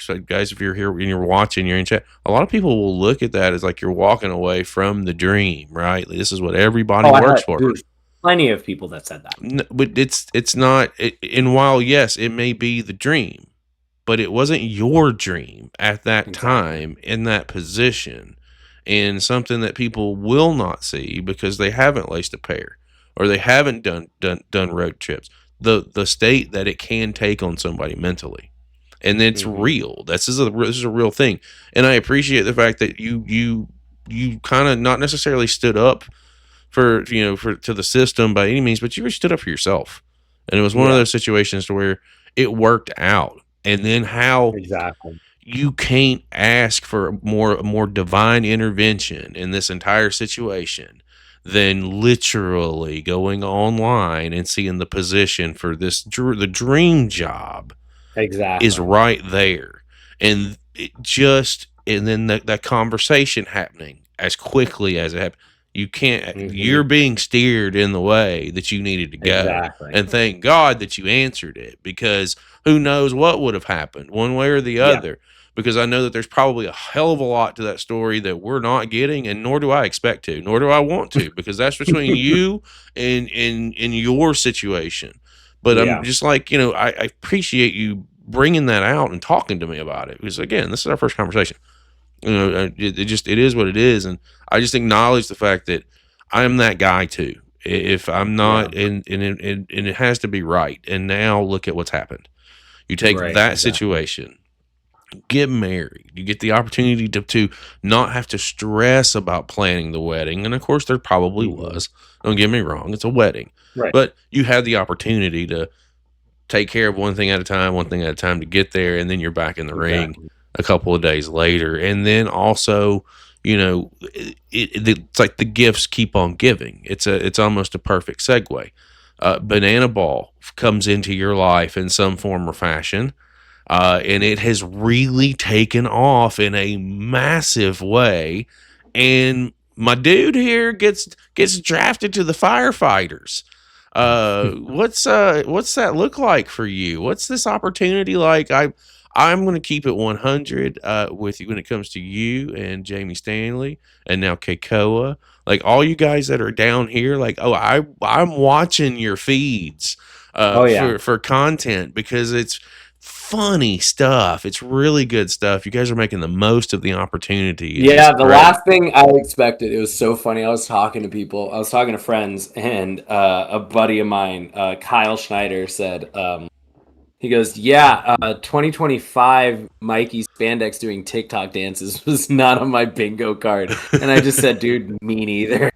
so guys, if you're here and you're watching, you're in chat, a lot of people will look at that as like you're walking away from the dream, right? This is what everybody Oh, works for. there's plenty of people that said that. But it's not. And while yes, it may be the dream, but it wasn't your dream at that time in that position, and something that people will not see because they haven't laced a pair or they haven't done road trips. The state that it can take on somebody mentally, and it's real. This is a real thing, and I appreciate the fact that you kind of not necessarily stood up for to the system by any means, but you stood up for yourself, and it was one of those situations to where it worked out. And then how Exactly. you can't ask for more divine intervention in this entire situation than literally going online and seeing the position for the dream job is Exactly. right there. And and then that conversation happening as quickly as it happened. You're being steered in the way that you needed to go. Exactly. And thank God that you answered it, because who knows what would have happened one way or the other. Because I know that there's probably a hell of a lot to that story that we're not getting, and nor do I expect to, nor do I want to, because that's between you and your situation. But I'm just like, I appreciate you bringing that out and talking to me about it, because again, this is our first conversation. It is what it is, and I just acknowledge the fact that I'm that guy too. If I'm not, and it has to be right. And now look at what's happened. You take that situation, get married, you get the opportunity to not have to stress about planning the wedding, and of course there probably was. Don't get me wrong, it's a wedding, but you had the opportunity to take care of one thing at a time to get there, and then you're back in the ring a couple of days later. And then also, it's like the gifts keep on giving. It's almost a perfect segue. Banana Ball comes into your life in some form or fashion, and it has really taken off in a massive way. And my dude here gets drafted to the firefighters. What's that look like for you? What's this opportunity like? I'm going to keep it 100 with you when it comes to you and Jamie Stanley and now Keikoa. Like, all you guys that are down here, like, I'm watching your feeds for content, because it's funny stuff. It's really good stuff. You guys are making the most of the opportunity. Yeah, the last thing I expected, it was so funny. I was talking to people, I was talking to friends, and a buddy of mine, Kyle Schneider, said, he goes, 2025 Mikey Spandex doing TikTok dances was not on my bingo card. And I just said, dude, me neither.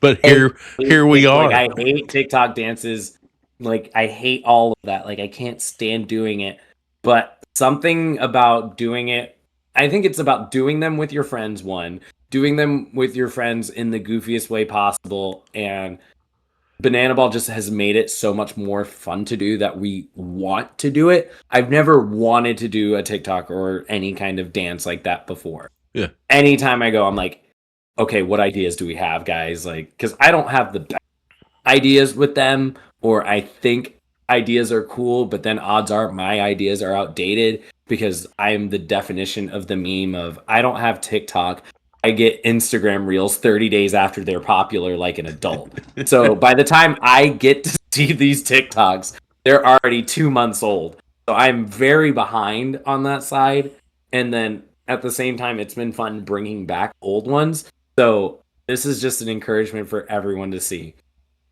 But here we are. Like, I hate TikTok dances. Like, I hate all of that. Like, I can't stand doing it. But something about doing it, I think it's about doing them with your friends, doing them with your friends in the goofiest way possible. And Banana Ball just has made it so much more fun to do that we want to do it. I've never wanted to do a TikTok or any kind of dance like that before. Yeah. Anytime I go, I'm like, okay, what ideas do we have, guys? Like, because I don't have the best ideas with them, or I think ideas are cool, but then odds are my ideas are outdated, because I'm the definition of the meme of, I don't have TikTok. I get Instagram reels 30 days after they're popular, like an adult. So by the time I get to see these TikToks, they're already 2 months old. So I'm very behind on that side. And then at the same time, it's been fun bringing back old ones. So this is just an encouragement for everyone to see.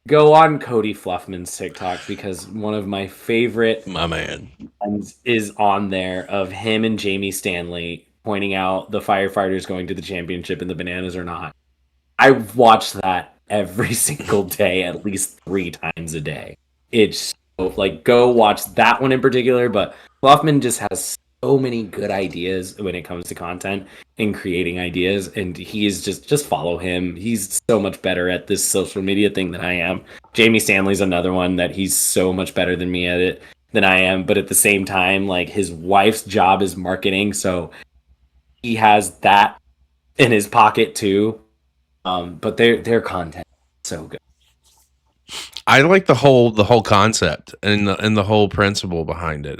go on Cody Fluffman's TikTok because one of my favorite My man. ones is on there of him and Jamie Stanley pointing out the firefighters going to the championship and the bananas are not. I watch that every single day, at least 3 times a day. It's so, like, go watch that one in particular, but Fluffman just has so many good ideas when it comes to content and creating ideas, and he's just follow him. He's so much better at this social media thing than I am. Jamie Stanley's another one that he's so much better than me at it than I am, but at the same time, like, his wife's job is marketing, so he has that in his pocket too. But their content is so good. I like the whole concept and the whole principle behind it.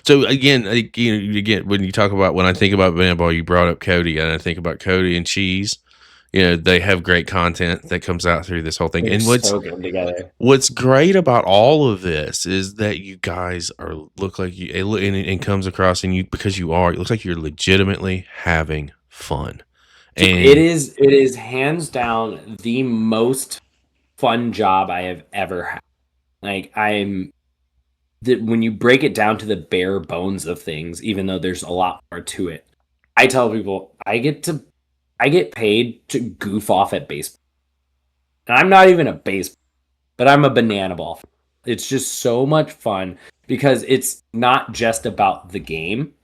So again, when you talk about, when I think about Banana Ball, you brought up Cody, and I think about Cody and Cheese. You know, they have great content that comes out through this whole thing. They're And so good together. what's great about all of this is that you guys look like you, and comes across, and because you are, it looks like you're legitimately having fun. And it is hands down the most fun job I have ever had. Like, when you break it down to the bare bones of things, even though there's a lot more to it, I tell people I get paid to goof off at baseball. And I'm not even a baseball, but I'm a banana ball. It's just so much fun because it's not just about the game.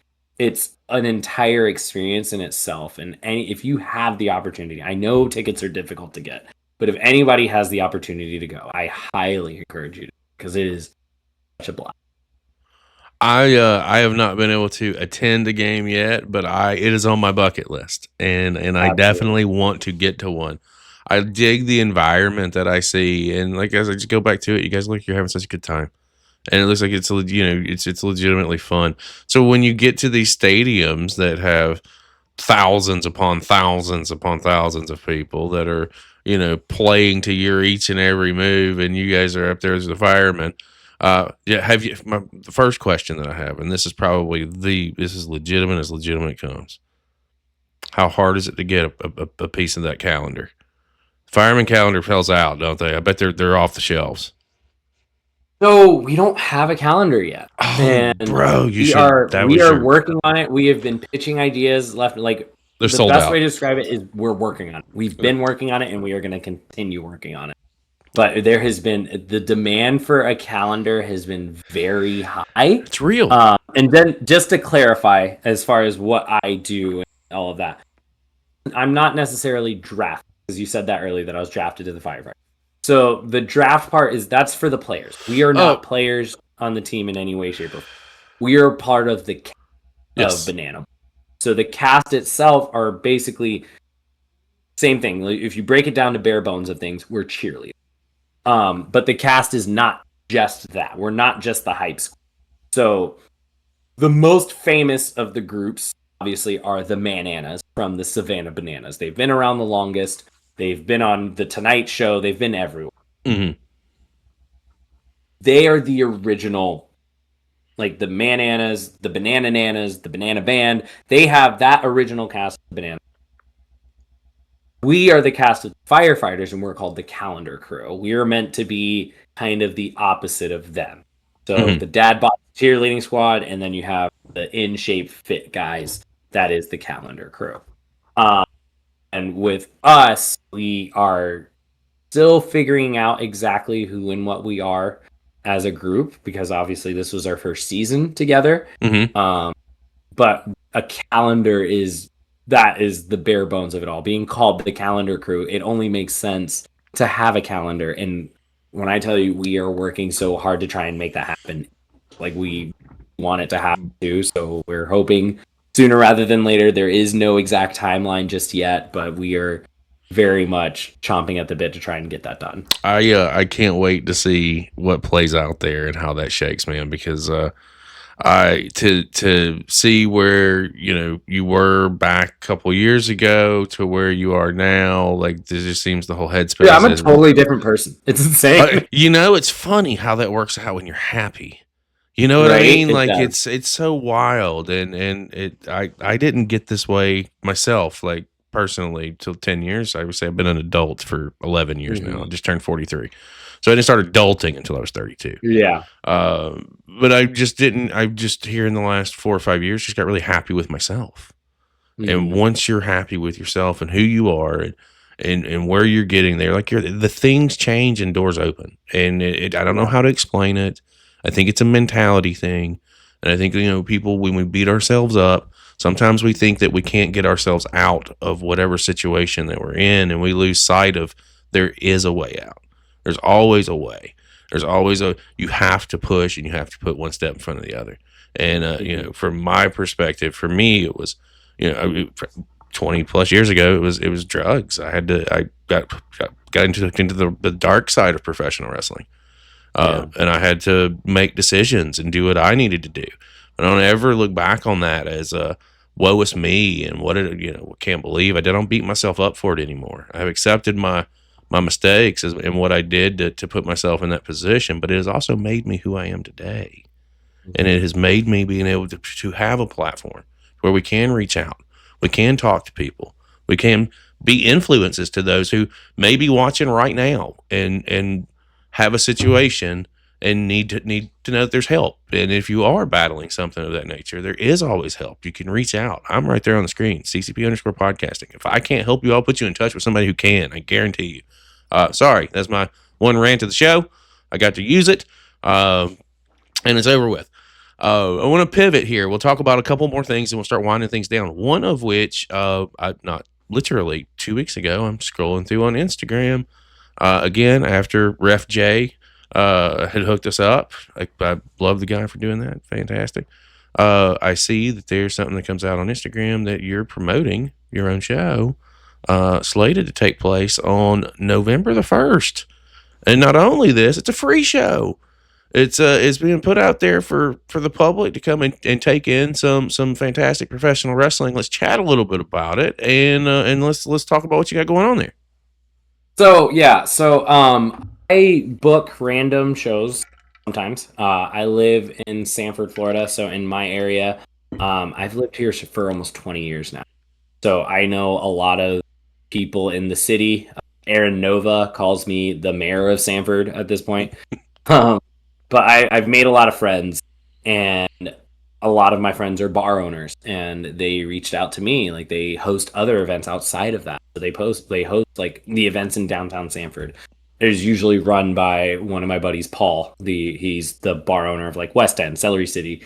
It's an entire experience in itself. And if you have the opportunity, I know tickets are difficult to get, but if anybody has the opportunity to go, I highly encourage you to, because it is such a blast. I have not been able to attend a game yet, but it is on my bucket list, and I definitely want to get to one. I dig the environment that I see, and like, as I just go back to it, you guys look like you're having such a good time, and it looks like it's legitimately fun. So when you get to these stadiums that have thousands upon thousands upon thousands of people that are playing to your each and every move, and you guys are up there as the firemen. The first question that I have, and this is probably this is legitimate as legitimate comes. How hard is it to get a piece of that calendar? Fireman calendar sells out, don't they? I bet they're off the shelves. So we don't have a calendar yet. Oh, and bro, we are working on it. We have been pitching ideas left. Like, they're the sold best out. way to describe it is we're working on it. We've been working on it, and we are going to continue working on it. But there has been, the demand for a calendar has been very high. It's real. And then just to clarify, as far as what I do and all of that, I'm not necessarily drafted, because you said that earlier that I was drafted to the firefighter. So the draft part that's for the players. We are not players on the team in any way, shape, or form. We are part of the cast of Banana. So the cast itself are basically same thing. Like, if you break it down to bare bones of things, we're cheerleaders. But the cast is not just that. We're not just the hype squad. So the most famous of the groups, obviously, are the Mananas from the Savannah Bananas. They've been around the longest. They've been on the Tonight Show. They've been everywhere. Mm-hmm. They are the original, like the Mananas, the Banana Nanas, the Banana Band. They have that original cast of Banana. We are the cast of firefighters, and we're called the Calendar Crew. We are meant to be kind of the opposite of them. So the dad bod cheerleading squad, and then you have the in-shape fit guys. That is the Calendar Crew. And with us, we are still figuring out exactly who and what we are as a group, because obviously this was our first season together. Mm-hmm. But a calendar is the bare bones of it all. Being called the Calendar Crew, it only makes sense to have a calendar. And when I tell you we are working so hard to try and make that happen, like, we want it to happen too. So we're hoping sooner rather than later. There is no exact timeline just yet, but we are very much chomping at the bit to try and get that done. I can't wait to see what plays out there and how that shakes, man, because to see where you were back a couple years ago to where you are now, like, this just seems the whole headspace. Yeah, I'm a totally different person. It's insane. It's funny how that works out when you're happy. You know what I mean? Like, it's so wild, and I didn't get this way myself. Like, personally till 10 years. I would say I've been an adult for 11 years now. I just turned 43. So I didn't start adulting until I was 32. Yeah. But I just didn't, I just here in the last 4 or 5 years, just got really happy with myself. And once you're happy with yourself and who you are and where you're getting there, like the things change and doors open. And I don't know how to explain it. I think it's a mentality thing. And I think, people, when we beat ourselves up, sometimes we think that we can't get ourselves out of whatever situation that we're in, and we lose sight of there is a way out. There's always a way. There's always you have to push and you have to put one step in front of the other. And, from my perspective, for me, it was, 20 plus years ago, it was drugs. I got into the dark side of professional wrestling. And I had to make decisions and do what I needed to do. I don't ever look back on that as woe is me and can't believe I did. I don't beat myself up for it anymore. I've accepted my mistakes and what I did to put myself in that position, but it has also made me who I am today. And it has made me being able to have a platform where we can reach out. We can talk to people. We can be influences to those who may be watching right now and have a situation and need to know that there's help. And if you are battling something of that nature, there is always help. You can reach out. I'm right there on the screen, CCP_podcasting. If I can't help you, I'll put you in touch with somebody who can. I guarantee you. Sorry, that's my one rant of the show. I got to use it, and it's over with. I want to pivot here. We'll talk about a couple more things and we'll start winding things down. One of which, not literally 2 weeks ago, I'm scrolling through on Instagram. Again, after Ref J had hooked us up. I love the guy for doing that. Fantastic. I see that there's something that comes out on Instagram that you're promoting your own show, slated to take place on November the 1st. And not only this, it's a free show. It's being put out there for the public to come and take in some fantastic professional wrestling. Let's chat a little bit about it and let's talk about what you got going on there. So I book random shows sometimes. I live in Sanford, Florida, so in my area, I've lived here for almost 20 years now. So I know a lot of people in the city. Aaron Nova calls me the mayor of Sanford at this point. But I've made a lot of friends, and a lot of my friends are bar owners, and they reached out to me. Like, they host other events outside of that. So they host like the events in downtown Sanford. It's usually run by one of my buddies, Paul. He's the bar owner of like West End, Celery City,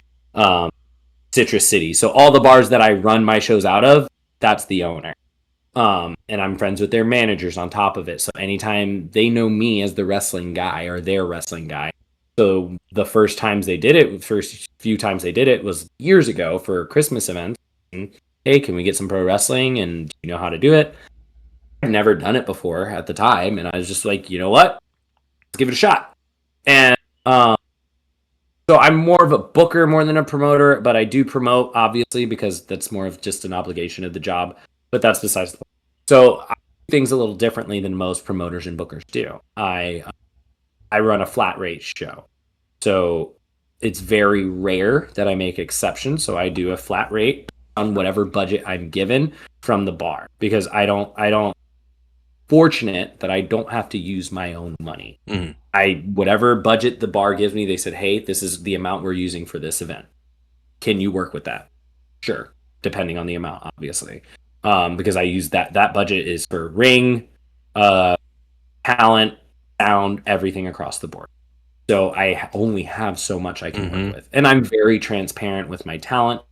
Citrus City. So all the bars that I run my shows out of, that's the owner. And I'm friends with their managers on top of it. So anytime they know me as the wrestling guy or their wrestling guy. So the first few times they did it was years ago for Christmas events. And, hey, can we get some pro wrestling? And do you know how to do it? I've never done it before at the time. And I was just like, you know what? Let's give it a shot. And so I'm more of a booker more than a promoter, but I do promote, obviously, because that's more of just an obligation of the job. But that's besides the point. So I do things a little differently than most promoters and bookers do. I run a flat rate show. So it's very rare that I make exceptions. So I do a flat rate on whatever budget I'm given from the bar, because I don't fortunate that I don't have to use my own money. Whatever budget the bar gives me, they said, hey, this is the amount we're using for this event. Can you work with that? Sure. Depending on the amount, obviously. Because I use that budget is for ring, talent, sound, everything across the board. So I only have so much I can work with. And I'm very transparent with my talent.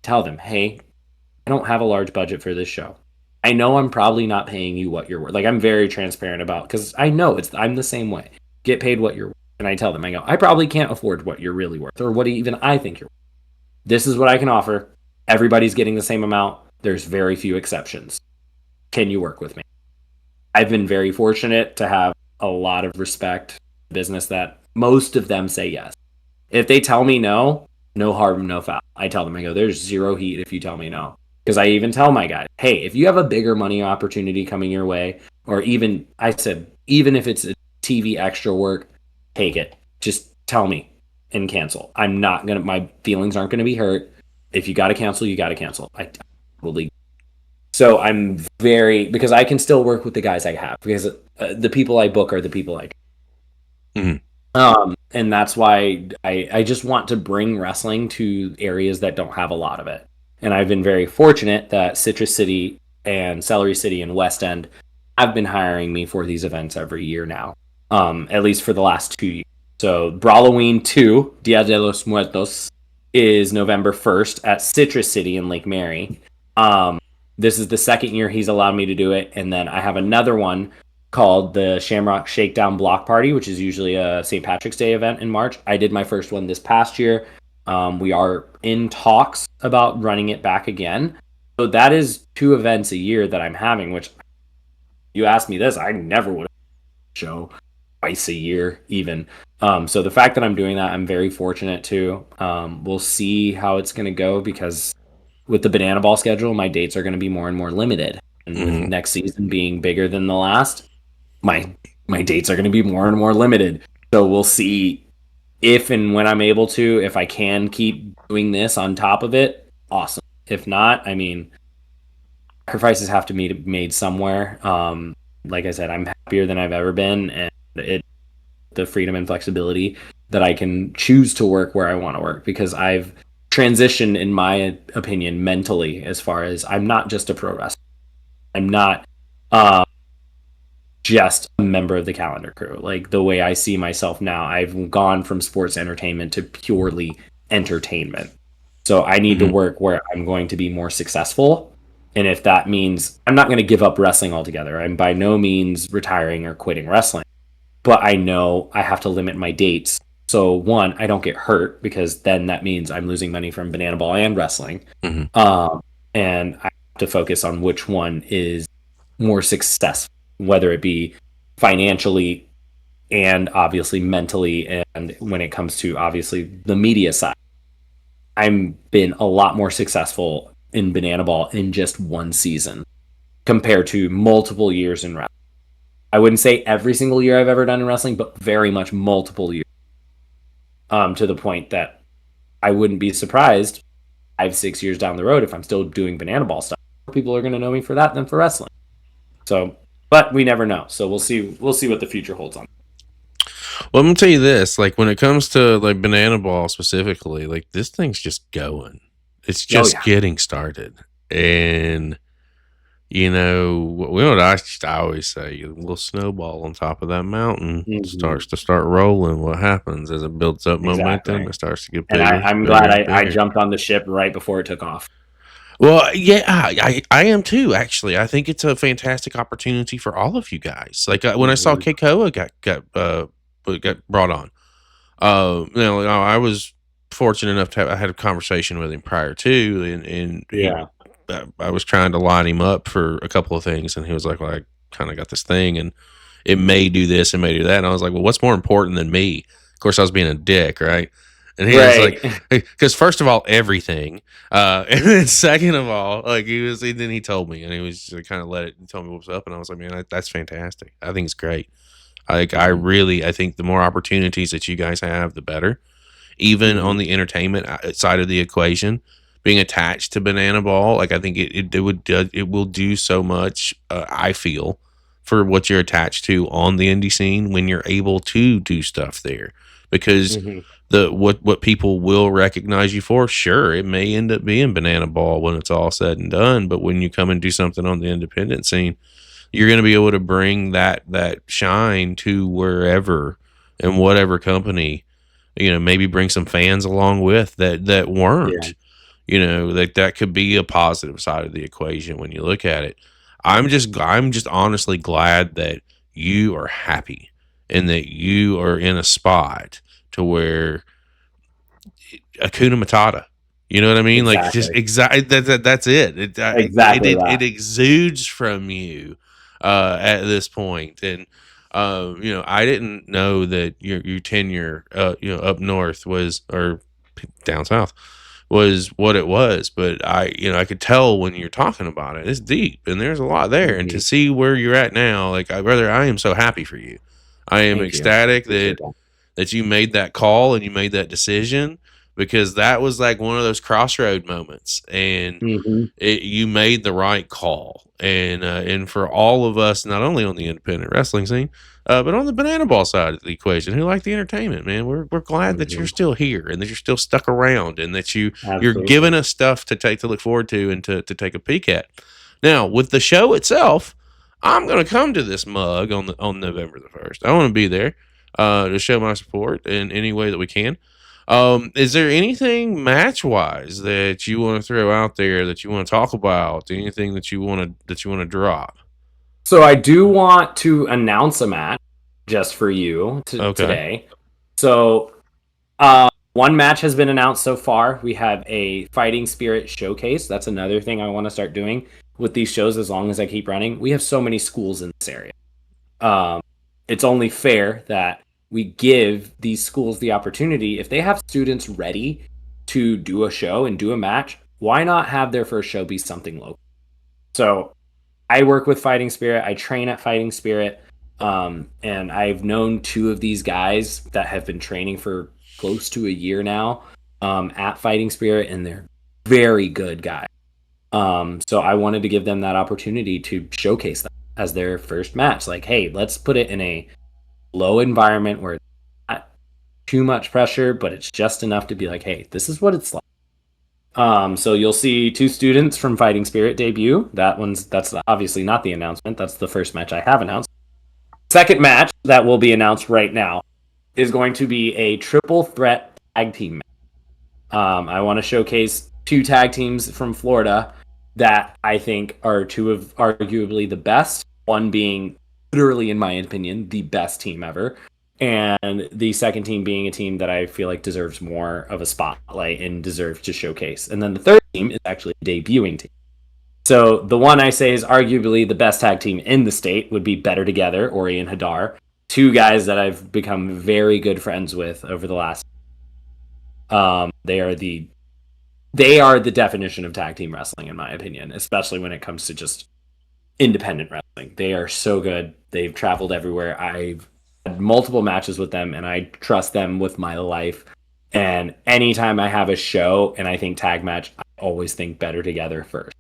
Tell them, hey, I don't have a large budget for this show. I know I'm probably not paying you what you're worth. Like, I'm very transparent about, because I know I'm the same way. Get paid what you're worth. And I tell them, I go, I probably can't afford what you're really worth, or what even I think you're worth. This is what I can offer. Everybody's getting the same amount. There's very few exceptions. Can you work with me? I've been very fortunate to have a lot of respect for the business that most of them say yes. If they tell me no harm, no foul. I tell them, I go, there's zero heat if you tell me no. Because I even tell my guys, hey, if you have a bigger money opportunity coming your way, or even if it's a TV extra work, take it. Just tell me and cancel. My feelings aren't going to be hurt. If you got to cancel, you got to cancel. I will leave. So I'm because I can still work with the guys I have, because the people I book are the people I and that's why I just want to bring wrestling to areas that don't have a lot of it. And I've been very fortunate that Citrus City and Celery City and West End have been hiring me for these events every year now, at least for the last 2 years. So BrawlOween 2, Dia de los Muertos, is November 1st at Citrus City in Lake Mary. This is the second year he's allowed me to do it. And then I have another one called the Shamrock Shakedown Block Party, which is usually a St. Patrick's Day event in March. I did my first one this past year. We are in talks about running it back again. So that is 2 events a year that I'm having, which you asked me this, I never would have show twice a year even. So the fact that I'm doing that, I'm very fortunate too. We'll see how it's going to go, because with the Banana Ball schedule, my dates are going to be more and more limited. And with next season being bigger than the last, my dates are going to be more and more limited. So we'll see if and when I'm able to, if I can keep doing this on top of it, awesome. If not, I mean, sacrifices have to be made somewhere. Like I said, I'm happier than I've ever been, and the freedom and flexibility that I can choose to work where I want to work, because I've transitioned, in my opinion, mentally, as far as I'm not just a pro wrestler. I'm not just a member of the calendar crew. Like, the way I see myself now, I've gone from sports entertainment to purely entertainment. So I need to work where I'm going to be more successful. And if that means I'm not going to give up wrestling altogether, I'm by no means retiring or quitting wrestling, but I know I have to limit my dates. So one, I don't get hurt, because then that means I'm losing money from Banana Ball and wrestling. And I have to focus on which one is more successful, whether it be financially and obviously mentally. And when it comes to obviously the media side, I've been a lot more successful in Banana Ball in just one season compared to multiple years in wrestling. I wouldn't say every single year I've ever done in wrestling, but very much multiple years. To the point that I wouldn't be surprised 5-6 years down the road, if I'm still doing Banana Ball stuff, people are going to know me for that than for wrestling. So, but we never know. So we'll see what the future holds on. Well, I'm gonna tell you this: like, when it comes to like Banana Ball specifically, like, this thing's just going. It's just getting started, and you know what I always say: a little snowball on top of that mountain starts to start rolling. What happens as it builds up momentum? It starts to get bigger. And I'm glad I jumped on the ship right before it took off. Well, yeah, I am too. Actually, I think it's a fantastic opportunity for all of you guys. Like, when I saw Keikoa got brought on, I was fortunate enough to I had a conversation with him prior to, and I was trying to line him up for a couple of things, and he was like, "Well, I kind of got this thing, and it may do this and may do that." And I was like, "Well, what's more important than me?" Of course, I was being a dick, right? And he was like, because first of all, everything, and then second of all, like, then he told me, and he was just kind of tell me what's up, and I was like, "Man, that's fantastic. I think it's great." I think the more opportunities that you guys have, the better. Even on the entertainment side of the equation, being attached to Banana Ball, like, I think it will do so much. I feel, for what you're attached to on the indie scene when you're able to do stuff there, because what people will recognize you for, sure, it may end up being Banana Ball when it's all said and done, but when you come and do something on the independent scene, you're going to be able to bring that shine to wherever and whatever company, maybe bring some fans along with that weren't, that could be a positive side of the equation when you look at it. I'm just honestly glad that you are happy and that you are in a spot to where Hakuna Matata. You know what I mean? Exactly. Like, just exactly that's it. It exudes from you at this point. And I didn't know that your tenure up north was, or down south, was what it was, but I could tell when you're talking about it. It's deep, and there's a lot there. And to see where you're at now, like, I am so happy for you. I am ecstatic that you made that call and you made that decision. because that was like one of those crossroad moments, and you made the right call. And for all of us, not only on the independent wrestling scene, but on the banana ball side of the equation, who like the entertainment, man, we're glad that you're still here and that you're still stuck around and that you're giving us stuff to look forward to and to take a peek at. Now, with the show itself, I'm going to come to this mug on November the 1st. I want to be there to show my support in any way that we can. Is there anything match wise that you want to throw out there that you want to talk about? Anything that you want to drop? So I do want to announce a match just for you today. So one match has been announced so far. We have a Fighting Spirit showcase. That's another thing I want to start doing with these shows as long as I keep running. We have so many schools in this area. It's only fair that we give these schools the opportunity, if they have students ready to do a show and do a match, why not have their first show be something local? So I work with Fighting Spirit. I train at Fighting Spirit. And I've known two of these guys that have been training for close to a year now at Fighting Spirit, and they're very good guys. So I wanted to give them that opportunity to showcase that as their first match. Like, hey, let's put it in a low environment where it's not too much pressure, but it's just enough to be like, hey, this is what it's like. So you'll see two students from Fighting Spirit debut. That's obviously not the announcement. That's the first match I have announced. Second match that will be announced right now is going to be a triple threat tag team match. I want to showcase two tag teams from Florida that I think are two of arguably the best. One being literally, in my opinion, the best team ever. And the second team being a team that I feel like deserves more of a spotlight and deserves to showcase. And then the third team is actually a debuting team. So the one I say is arguably the best tag team in the state would be Better Together, Ori and Hadar. Two guys that I've become very good friends with over the last. They are the definition of tag team wrestling, in my opinion, especially when it comes to just independent wrestling. They are so good. They've traveled everywhere. I've had multiple matches with them, and I trust them with my life. And anytime I have a show and I think tag match, I always think Better Together first.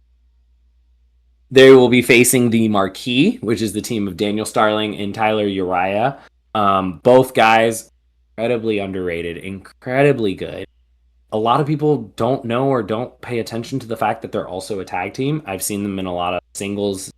They will be facing the Marquee, which is the team of Daniel Starling and Tyler Uriah. Both guys, incredibly underrated, incredibly good. A lot of people don't know or don't pay attention to the fact that they're also a tag team. I've seen them in a lot of singles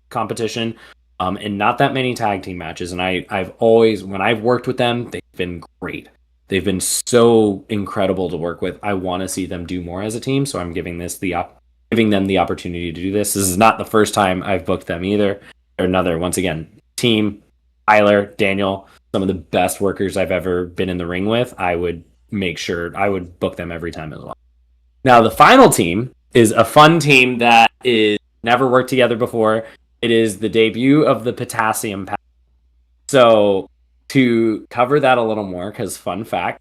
competition, and not that many tag team matches. And I've always, when I've worked with them, they've been great. They've been so incredible to work with. I want to see them do more as a team, so I'm giving them the opportunity to do this. This is not the first time I've booked them either. They're another, once again, team. Tyler, Daniel, some of the best workers I've ever been in the ring with. I would make sure I would book them every time as well. Now, the final team is a fun team that is never worked together before. It is the debut of the Potassium Pack. So to cover that a little more, because fun fact,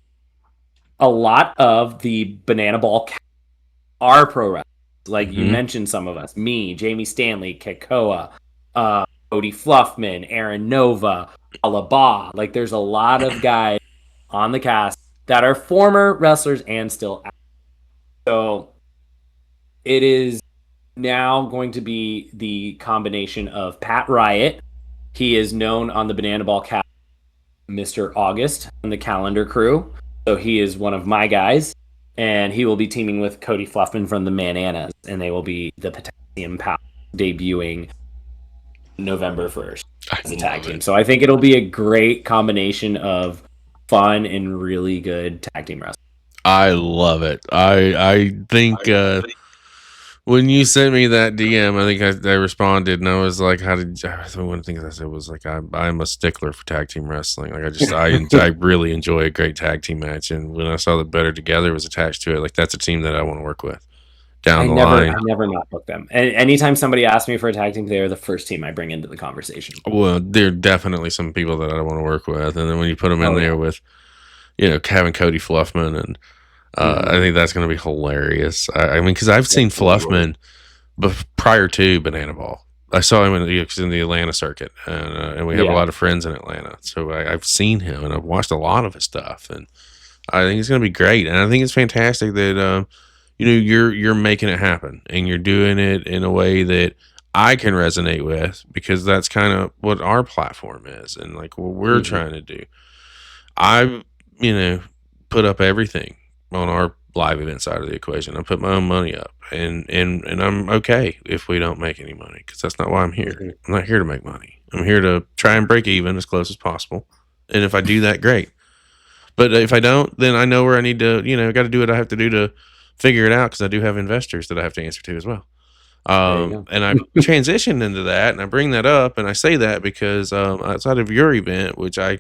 a lot of the Banana Ball are pro wrestlers. Like you mentioned some of us, me, Jamie Stanley, Kekoa, Cody Fluffman, Aaron Nova, Alaba. Like there's a lot of guys on the cast that are former wrestlers and still active. So it is now going to be the combination of Pat Riot. He is known on the Banana Ball cast, Mr. August, and the Calendar Crew. So he is one of my guys. And he will be teaming with Cody Fluffman from the Mananas, and they will be the Potassium Power debuting November 1st as a tag team. So I think it'll be a great combination of fun and really good tag team wrestling. I love it. I think when you sent me that DM, I think I responded, and I was like, "How did?" One of the things I said was like, "I'm a stickler for tag team wrestling. Like, I really enjoy a great tag team match." And when I saw that Better Together was attached to it, like that's a team that I want to work with down the line. I never not book them. And anytime somebody asks me for a tag team, they are the first team I bring into the conversation. Well, there are definitely some people that I want to work with, and then when you put them in there with, having Cody Fluffman and. I think that's going to be hilarious. I mean, because I've seen Fluffman prior to Banana Ball. I saw him in the Atlanta circuit, and we have a lot of friends in Atlanta. So I've seen him, and I've watched a lot of his stuff. And I think it's going to be great, and I think it's fantastic that you're making it happen, and you're doing it in a way that I can resonate with, because that's kind of what our platform is, and like what we're Mhm. trying to do. I've put up everything on our live event side of the equation. I put my own money up, and I'm okay if we don't make any money, because that's not why I'm here. Mhm. I'm not here to make money. I'm here to try and break even as close as possible, and if I do that, great. But if I don't, then I know where I need to, got to do what I have to do to figure it out, because I do have investors that I have to answer to as well. There you go. And I transitioned into that, and I bring that up, and I say that because outside of your event, which I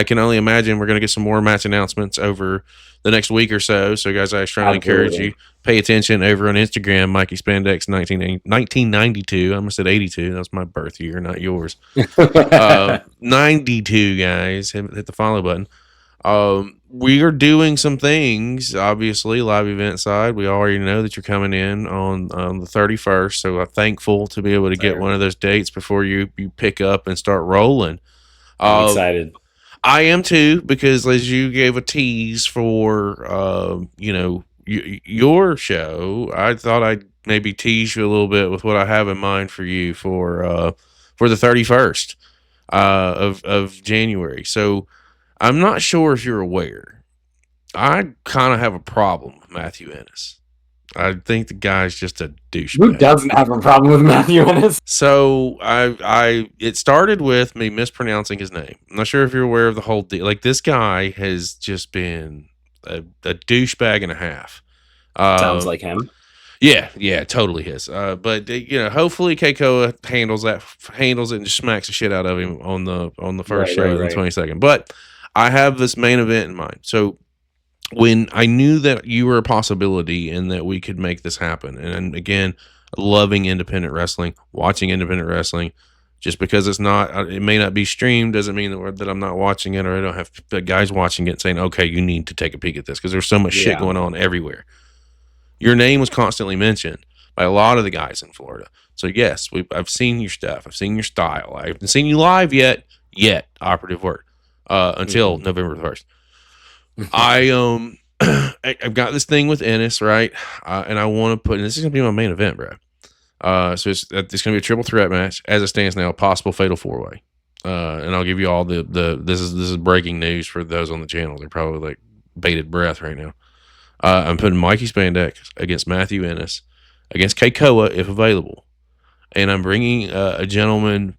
can only imagine we're going to get some more match announcements over the next week or so. So, guys, I strongly encourage Absolutely. you, pay attention over on Instagram, Mikey Spandex 1992. I almost said 82. That was my birth year, not yours. 92, guys. Hit the follow button. We are doing some things, obviously, live event side. We already know that you're coming in on the 31st, so I'm thankful to be able to get Fair. one of those dates before you pick up and start rolling. I'm Uh, excited. I am too, because as you gave a tease for your show, I thought I'd maybe tease you a little bit with what I have in mind for you for the 31st of January. So I'm not sure if you're aware. I kind of have a problem with Matthew Ennis. I think the guy's just a Who douchebag. doesn't have a problem with Matthew Ennis? So it started with me mispronouncing his name. I'm not sure if you're aware of the whole deal. Like, this guy has just been a douchebag and a half. Sounds like him. Yeah, totally his. But hopefully Keikoa handles it and just smacks the shit out of him on the first show on the 22nd. But I have this main event in mind. So when I knew that you were a possibility and that we could make this happen, and again, loving independent wrestling, watching independent wrestling, just because it may not be streamed doesn't mean that I'm not watching it, or I don't have guys watching it saying, okay, you need to take a peek at this, because there's so much shit going on everywhere. Your name was constantly mentioned by a lot of the guys in Florida. So yes, I've seen your stuff. I've seen your style. I haven't seen you live yet, operative word, until November 1st. I've got this thing with Ennis, right? And I want to this is gonna be my main event, bro. So it's gonna be a triple threat match as it stands now, possible fatal 4-way. And I'll give you all the this is breaking news for those on the channel. They're probably like bated breath right now. I'm putting Mikey Spandex against Matthew Ennis against Keikoa if available, and I'm bringing a gentleman.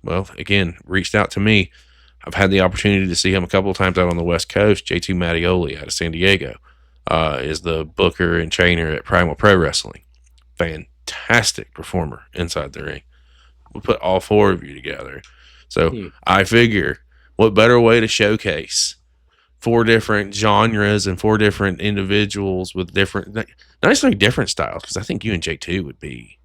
Well, again, reached out to me. I've had the opportunity to see him a couple of times out on the West Coast. J2 Mattioli out of San Diego is the booker and trainer at Primal Pro Wrestling. Fantastic performer inside the ring. We put all four of you together. So I figure, what better way to showcase 4 different genres and 4 different individuals with different, not necessarily different styles, because I think you and J2 would be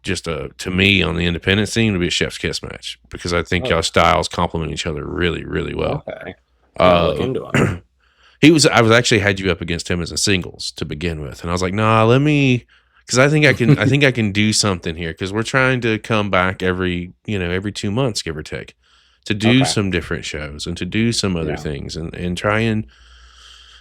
just to me on the independent scene would be a chef's kiss match, because I think y'all styles complement each other really, really well. Okay. Look into him. I was actually had you up against him as a singles to begin with, and I was like, nah, let me, because I think I can do something here, because we're trying to come back every 2 months, give or take, to do some different shows and to do some other things and try and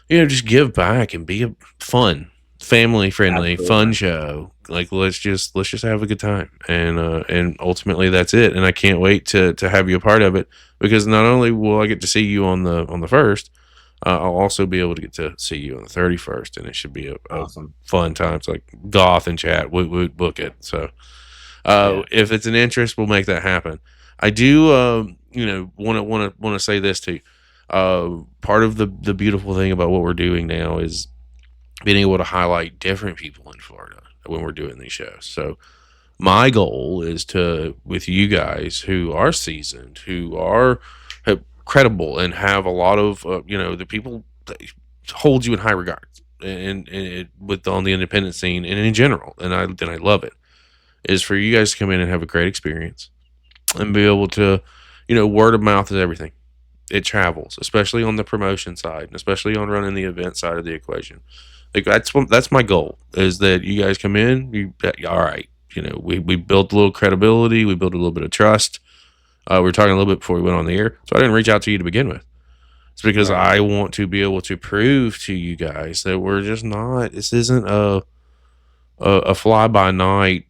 just give back and be a fun, family friendly, fun show. Like, let's just have a good time, and ultimately that's it. And I can't wait to have you a part of it, because not only will I get to see you on the first, I'll also be able to get to see you on the 31st, and it should be a fun time. It's like goth and chat, woot book it. So if it's an interest, we'll make that happen. I do want to say this too. Part of the beautiful thing about what we're doing now is being able to highlight different people in Florida when we're doing these shows. So my goal is to, with you guys who are seasoned, who are credible and have a lot of the people that hold you in high regard, and with on the independent scene and in general, and I love it, is for you guys to come in and have a great experience and be able to, word of mouth is everything. It travels, especially on the promotion side, and especially on running the event side of the equation. Like, that's my goal, is that you guys come in, all right, we built a little credibility, we built a little bit of trust. We were talking a little bit before we went on the air, so I didn't reach out to you to begin with. It's because Right. I want to be able to prove to you guys that we're just not. This isn't a fly by night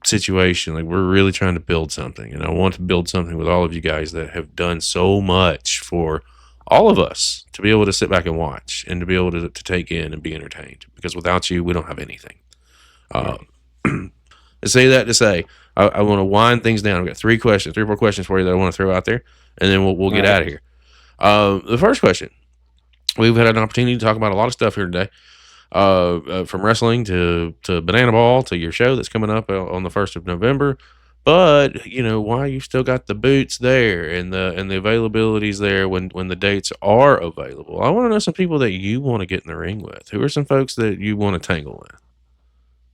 situation. Like, we're really trying to build something, and I want to build something with all of you guys that have done so much for all of us to be able to sit back and watch and to be able to take in and be entertained. Because without you, we don't have anything. Uh, I say that to say I want to wind things down. I've got three or four questions for you that I want to throw out there, and then we'll get out of here. The first question: we've had an opportunity to talk about a lot of stuff here today, from wrestling to Banana Ball to your show that's coming up on the 1st of November. But why you still got the boots there and the availabilities there when the dates are available. I want to know some people that you want to get in the ring with. Who are some folks that you want to tangle with?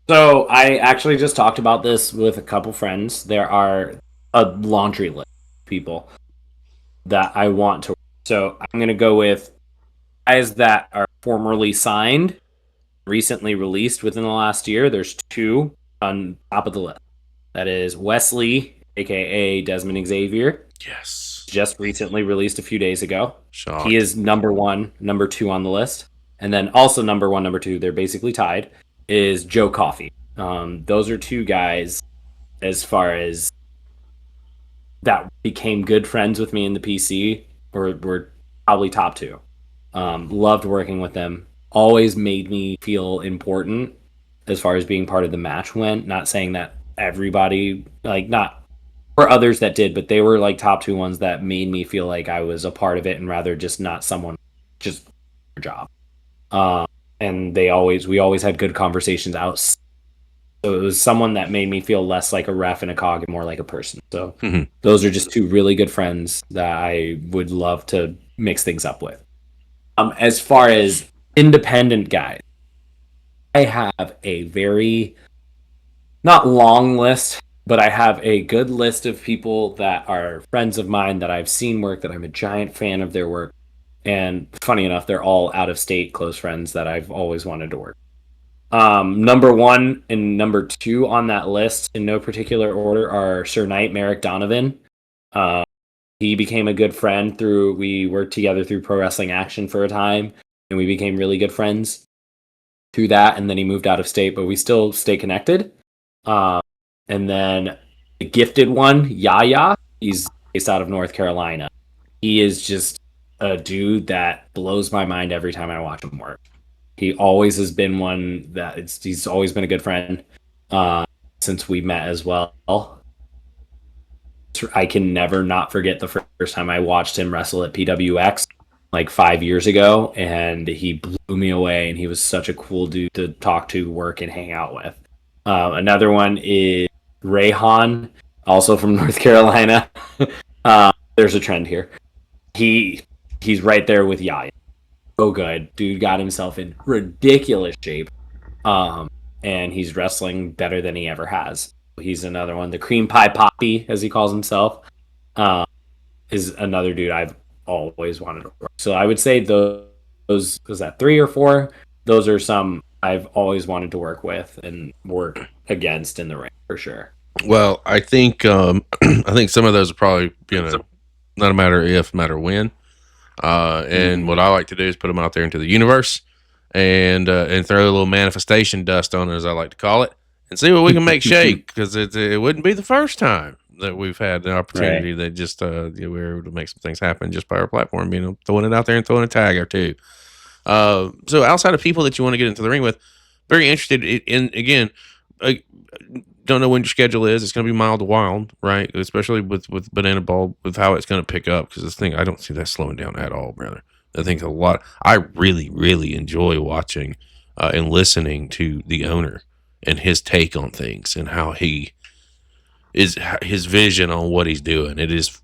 So I actually just talked about this with a couple friends. There are a laundry list of people that I want to. So I'm going to go with guys that are formerly signed, recently released within the last year. There's two on top of the list. That is Wesley, aka Desmond Xavier. Yes. Just recently released a few days ago. Shocked. He is number one, number two on the list. And then also number one, number two, they're basically tied, is Joe Coffey. Those are two guys, as far as that became good friends with me in the PC, or were probably top two. Loved working with them. Always made me feel important as far as being part of the match went. Not saying that everybody, not for others that did, but they were like top two ones that made me feel like I was a part of it and rather just not someone just their job. And we always had good conversations out. So it was someone that made me feel less like a ref and a cog and more like a person. So those are just two really good friends that I would love to mix things up with. As far as independent guys, I have a very, not long list, but I have a good list of people that are friends of mine that I've seen work, that I'm a giant fan of their work. And funny enough, they're all out of state close friends that I've always wanted to work. Number one and number two on that list, in no particular order, are Sir Knight Merrick Donovan. He became a good friend we worked together through Pro Wrestling Action for a time, and we became really good friends through that. And then he moved out of state, but we still stay connected. And then the gifted one, Yaya, he's based out of North Carolina. He is just a dude that blows my mind every time I watch him work. He always has been one that he's always been a good friend since we met as well. I can never not forget the first time I watched him wrestle at PWX like 5 years ago, and he blew me away, and he was such a cool dude to talk to, work, and hang out with. Another one is Rayhan, also from North Carolina. There's a trend here. He's right there with Yaya. So good. Dude got himself in ridiculous shape. And he's wrestling better than he ever has. He's another one. The Cream Pie Poppy, as he calls himself, is another dude I've always wanted to work. So I would say those was that 3 or 4? Those are some I've always wanted to work with and work against in the ring for sure. Well, I think I think some of those are probably not a matter if, matter when. And what I like to do is put them out there into the universe and throw a little manifestation dust on it, as I like to call it, and see what we can make shake. Because it wouldn't be the first time that we've had the opportunity that just we're able to make some things happen just by our platform, throwing it out there and throwing a tag or two. So outside of people that you want to get into the ring with, very interested in again. Don't know when your schedule is. It's going to be mild to wild, right? Especially with Banana Ball, with how it's going to pick up. Because this thing, I don't see that slowing down at all, brother. I think a lot. I really, really enjoy watching and listening to the owner and his take on things and how he is, his vision on what he's doing. It is,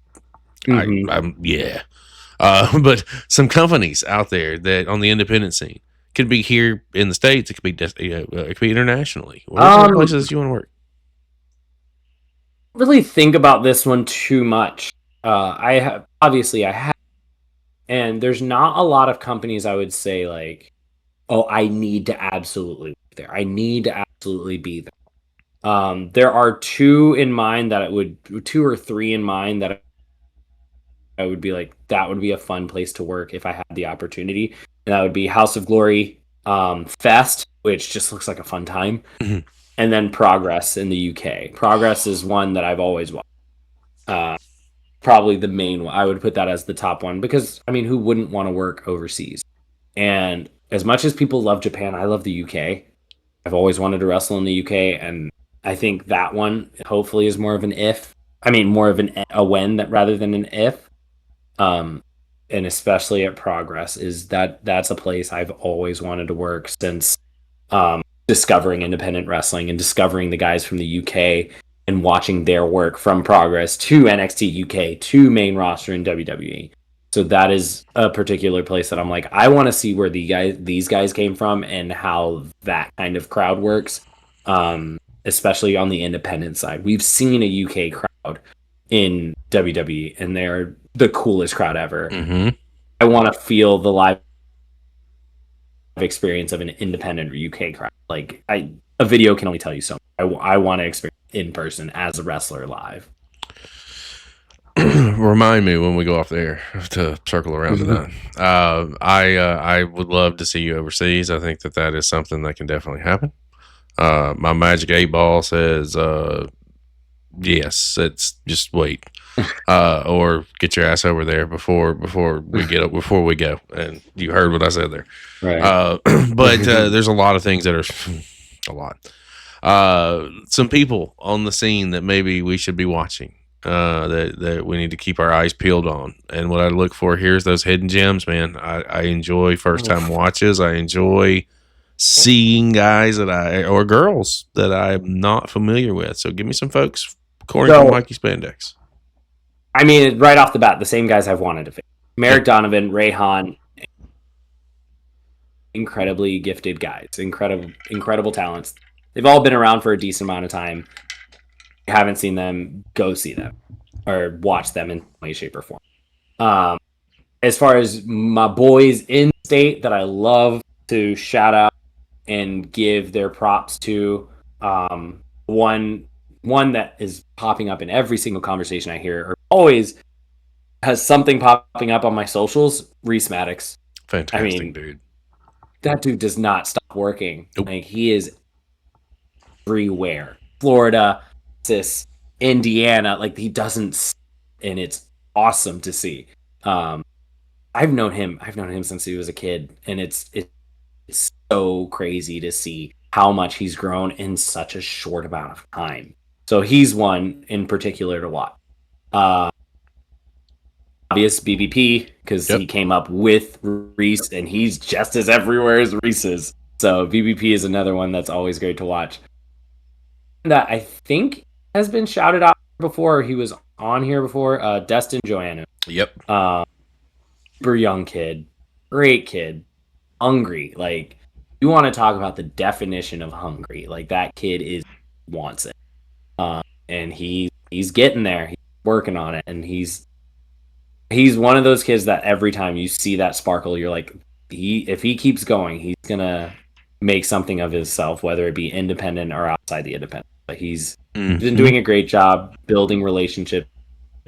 but some companies out there that on the independent scene could be here in the States. It could be it could be internationally. What are some places you want to work? Really think about this one too much. I have, and there's not a lot of companies I would say like, oh, I need to absolutely be there. I need to absolutely be there. There are 2 in mind that 2 or 3 in mind that I would be like, that would be a fun place to work if I had the opportunity. And that would be House of Glory Fest, which just looks like a fun time. Mm-hmm. And then Progress in the UK. Progress is one that I've always watched. Probably the main one. I would put that as the top one because, I mean, who wouldn't want to work overseas? And as much as people love Japan, I love the UK. I've always wanted to wrestle in the UK, and I think that one hopefully is more of an if. I mean, more of a when that rather than an if. And especially at Progress, is that's a place I've always wanted to work since discovering independent wrestling and discovering the guys from the UK and watching their work from Progress to NXT UK to main roster in WWE. So that is a particular place that I'm like, I want to see where these guys came from and how that kind of crowd works, especially on the independent side. We've seen a UK crowd in WWE, and they're the coolest crowd ever. Mm-hmm. I want to feel the live experience of an independent UK crowd. Like a video can only tell you so much. I want to experience in person as a wrestler live. Remind me when we go off there to circle around to that. I would love to see you overseas. I think that is something that can definitely happen. My magic 8 ball says yes. It's just wait, or get your ass over there before we go. And you heard what I said there, right? But there's a lot of things that are a lot. Some people on the scene that maybe we should be watching. That we need to keep our eyes peeled on. And what I look for here is those hidden gems, man. I enjoy first time watches. I enjoy seeing guys or girls that I'm not familiar with. So give me some folks according to Mikey Spandex. I mean, right off the bat, the same guys I've wanted to face. Merrick Donovan, Ray Hahn, incredibly gifted guys, incredible talents. They've all been around for a decent amount of time. Haven't seen them, go see them or watch them in any shape or form. As far as my boys in state that I love to shout out and give their props to, one that is popping up in every single conversation I hear, or always has something popping up on my socials, Reese Maddox. Fantastic dude. That dude does not stop working. Nope. Like, he is everywhere. Florida, Indiana, like, he doesn't, and it's awesome to see. I've known him since he was a kid, and it's so crazy to see how much he's grown in such a short amount of time. So he's one in particular to watch. Obvious BBP, because he came up with Reese, and he's just as everywhere as Reese is. So BBP is another one that's always great to watch. That I think has been shouted out before. He was on here before. Destin Joannou. Yep. Super young kid, great kid, hungry. Like, you want to talk about the definition of hungry? Like, that kid wants it, and he's getting there. He's working on it, and he's one of those kids that every time you see that sparkle, you're like, if he keeps going, he's gonna make something of himself, whether it be independent or outside the independent. But he's been doing a great job building relationships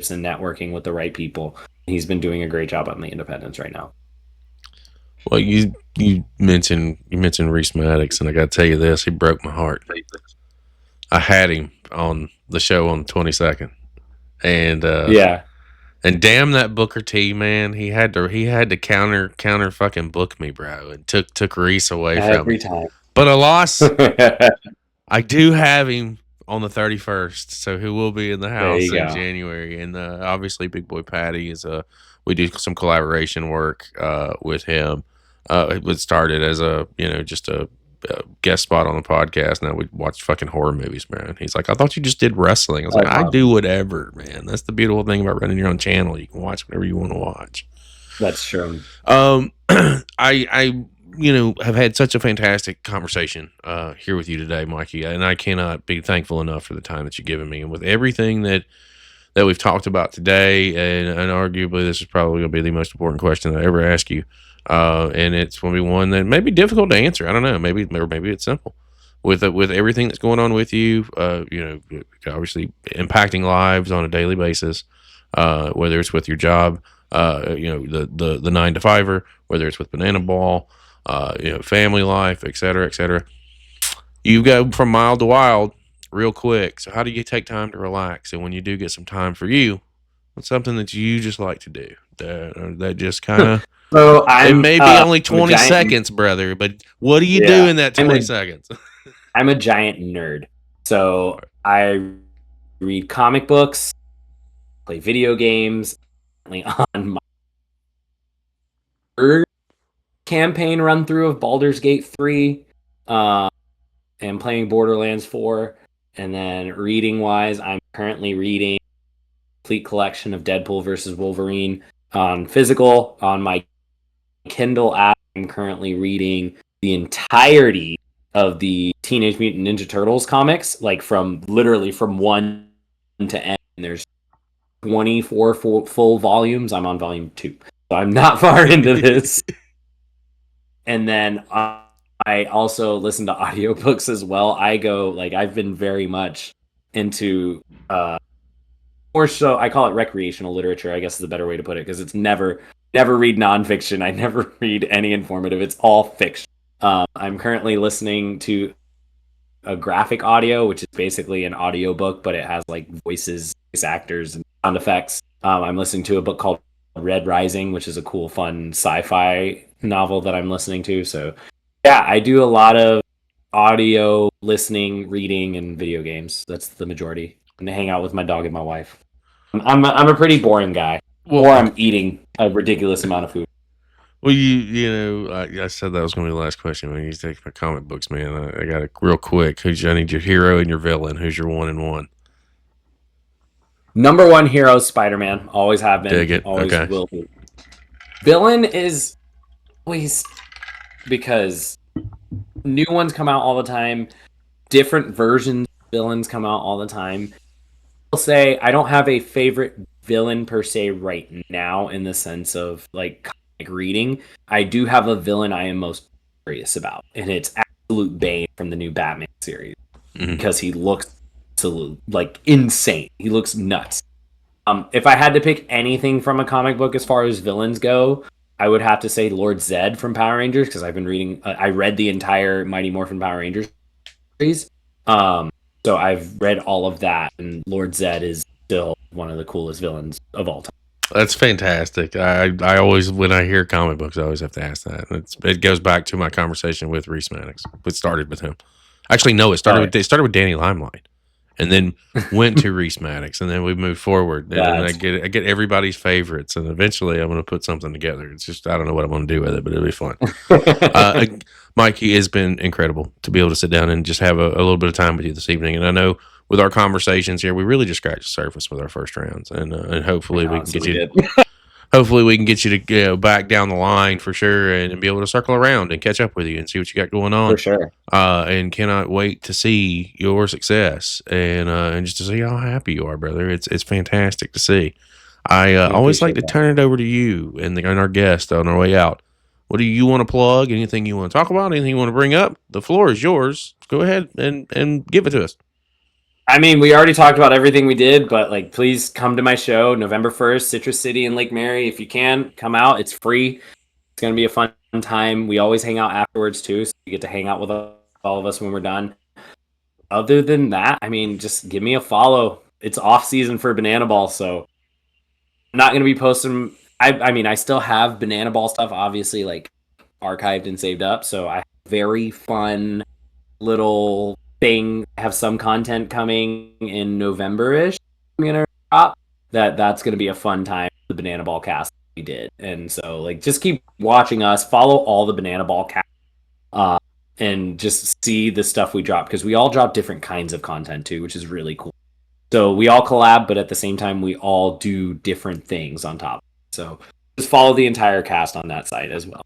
and networking with the right people. He's been doing a great job on the independents right now. Well, you mentioned Reese Maddox, and I got to tell you this: he broke my heart. I had him on the show on the 22nd, and and damn that Booker T, man, he had to counter fucking book me, bro, and took Reese away from me every time. But alas, I do have him on the 31st, so he will be in the house in January. And obviously, Big Boy Patty is we do some collaboration work with him. It was started as just a guest spot on the podcast. Now we watch fucking horror movies, man. He's like, I thought you just did wrestling. I was like, I do whatever, man. That's the beautiful thing about running your own channel. You can watch whatever you want to watch. That's true. I have had such a fantastic conversation here with you today, Mikey, and I cannot be thankful enough for the time that you've given me. And with everything that we've talked about today, and arguably this is probably going to be the most important question I ever ask you, and it's going to be one that may be difficult to answer. I don't know, maybe it's simple. With everything that's going on with you, obviously impacting lives on a daily basis. whether it's with your job, the 9 to 5er, whether it's with Banana Ball, family life, et cetera, et cetera. You go from mild to wild real quick. So how do you take time to relax? And when you do get some time for you, what's something that you just like to do that just kind of, So it may be only I'm a 20 giant, seconds, brother, but what do you do yeah, in that 20 seconds? I'm a giant nerd. So I read comic books, play video games, on my campaign run through of Baldur's Gate 3, and playing Borderlands 4. And then reading wise, I'm currently reading a complete collection of Deadpool versus Wolverine on physical. On my Kindle app, I'm currently reading the entirety of the Teenage Mutant Ninja Turtles comics, like literally from 1 to end. There's 24 full volumes. I'm on volume 2, so I'm not far into this. And then I also listen to audiobooks as well. I've been very much into more so, I call it recreational literature, I guess is a better way to put it, because it's never read nonfiction. I never read any informative. It's all fiction. I'm currently listening to a graphic audio, which is basically an audiobook, but it has like voice actors and sound effects. I'm listening to a book called Red Rising, which is a cool, fun sci-fi novel that I'm listening to. So yeah, I do a lot of audio listening, reading, and video games. That's the majority. And I hang out with my dog and my wife. I'm a pretty boring guy, or I'm eating a ridiculous amount of food. Well, I said that was going to be the last question. When you take my comic books, man, I got it real quick. I need your hero and your villain. Who's your 1 and 1? Number 1 hero, Spider-Man. Always have been. Dig it. Always Okay. will be. Villain is always, because new ones come out all the time. Different versions of villains come out all the time. I'll say I don't have a favorite villain per se right now in the sense of like comic reading. I do have a villain I am most curious about, and it's Absolute Bane from the new Batman series, because he looks absolute like insane. He looks nuts. If I had to pick anything from a comic book as far as villains go, I would have to say Lord Zed from Power Rangers, because I've been reading. I read the entire Mighty Morphin Power Rangers series. So I've read all of that, and Lord Zed is still one of the coolest villains of all time. That's fantastic. I always, when I hear comic books, I always have to ask that. It goes back to my conversation with Reese Maddox. It started with him. Actually, no, it started with Danny Limelight, and then went to Reese Maddox, and then we moved forward. And I get everybody's favorites, and eventually I'm going to put something together. It's just, I don't know what I'm going to do with it, but it'll be fun. Mikey, has been incredible to be able to sit down and just have a little bit of time with you this evening. And I know with our conversations here, we really just scratched the surface with our first rounds, and hopefully we can get you. Hopefully we can get you to go back down the line for sure, and be able to circle around and catch up with you and see what you got going on. For sure. And cannot wait to see your success and just to see how happy you are, brother. It's fantastic to see. I always like to turn it over to you and our guest on our way out. What do you want to plug? Anything you want to talk about? Anything you want to bring up? The floor is yours. Go ahead and give it to us. I mean, we already talked about everything we did, but like, please come to my show November 1st, Citrus City in Lake Mary. If you can, come out. It's free. It's going to be a fun time. We always hang out afterwards too, so you get to hang out with all of us when we're done. Other than that, I mean, just give me a follow. It's off season for Banana Ball, so I'm not going to be posting. I mean, I still have Banana Ball stuff, obviously, like archived and saved up. So I have a very fun little thing. I have some content coming in November-ish. I'm going to drop that's going to be a fun time. The Banana Ball cast we did. And so like, just keep watching us, follow all the Banana Ball cast, and just see the stuff we drop, because we all drop different kinds of content too, which is really cool. So we all collab, but at the same time, we all do different things on top. So just follow the entire cast on that site as well.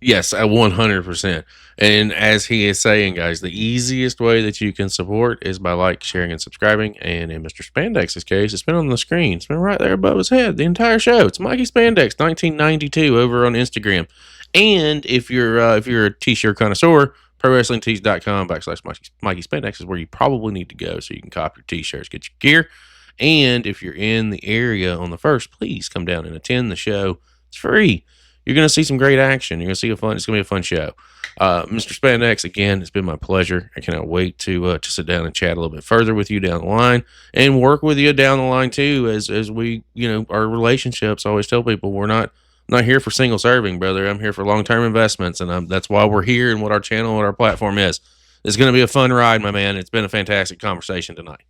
Yes, 100%. And as he is saying, guys, the easiest way that you can support is by sharing, and subscribing. And in Mr. Spandex's case, it's been on the screen. It's been right there above his head the entire show. It's Mikey Spandex, 1992, over on Instagram. And if you're a t-shirt connoisseur, ProWrestlingTees.com /Mikey Spandex is where you probably need to go, so you can cop your t-shirts, get your gear. And if you're in the area on the 1st, please come down and attend the show. It's free. You're going to see some great action. You're going to see it's going to be a fun show. Mr. Spandex, again, it's been my pleasure. I cannot wait to sit down and chat a little bit further with you down the line and work with you down the line too, as we, our relationships. I always tell people we're not here for single serving, brother. I'm here for long-term investments, and that's why we're here and what our channel and what our platform is. It's going to be a fun ride, my man. It's been a fantastic conversation tonight.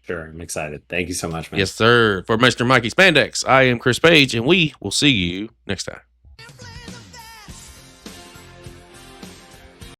Sure, I'm excited. Thank you so much, man. Yes, sir. For Mr. Mikey Spandex, I am Chris Page, and we will see you next time.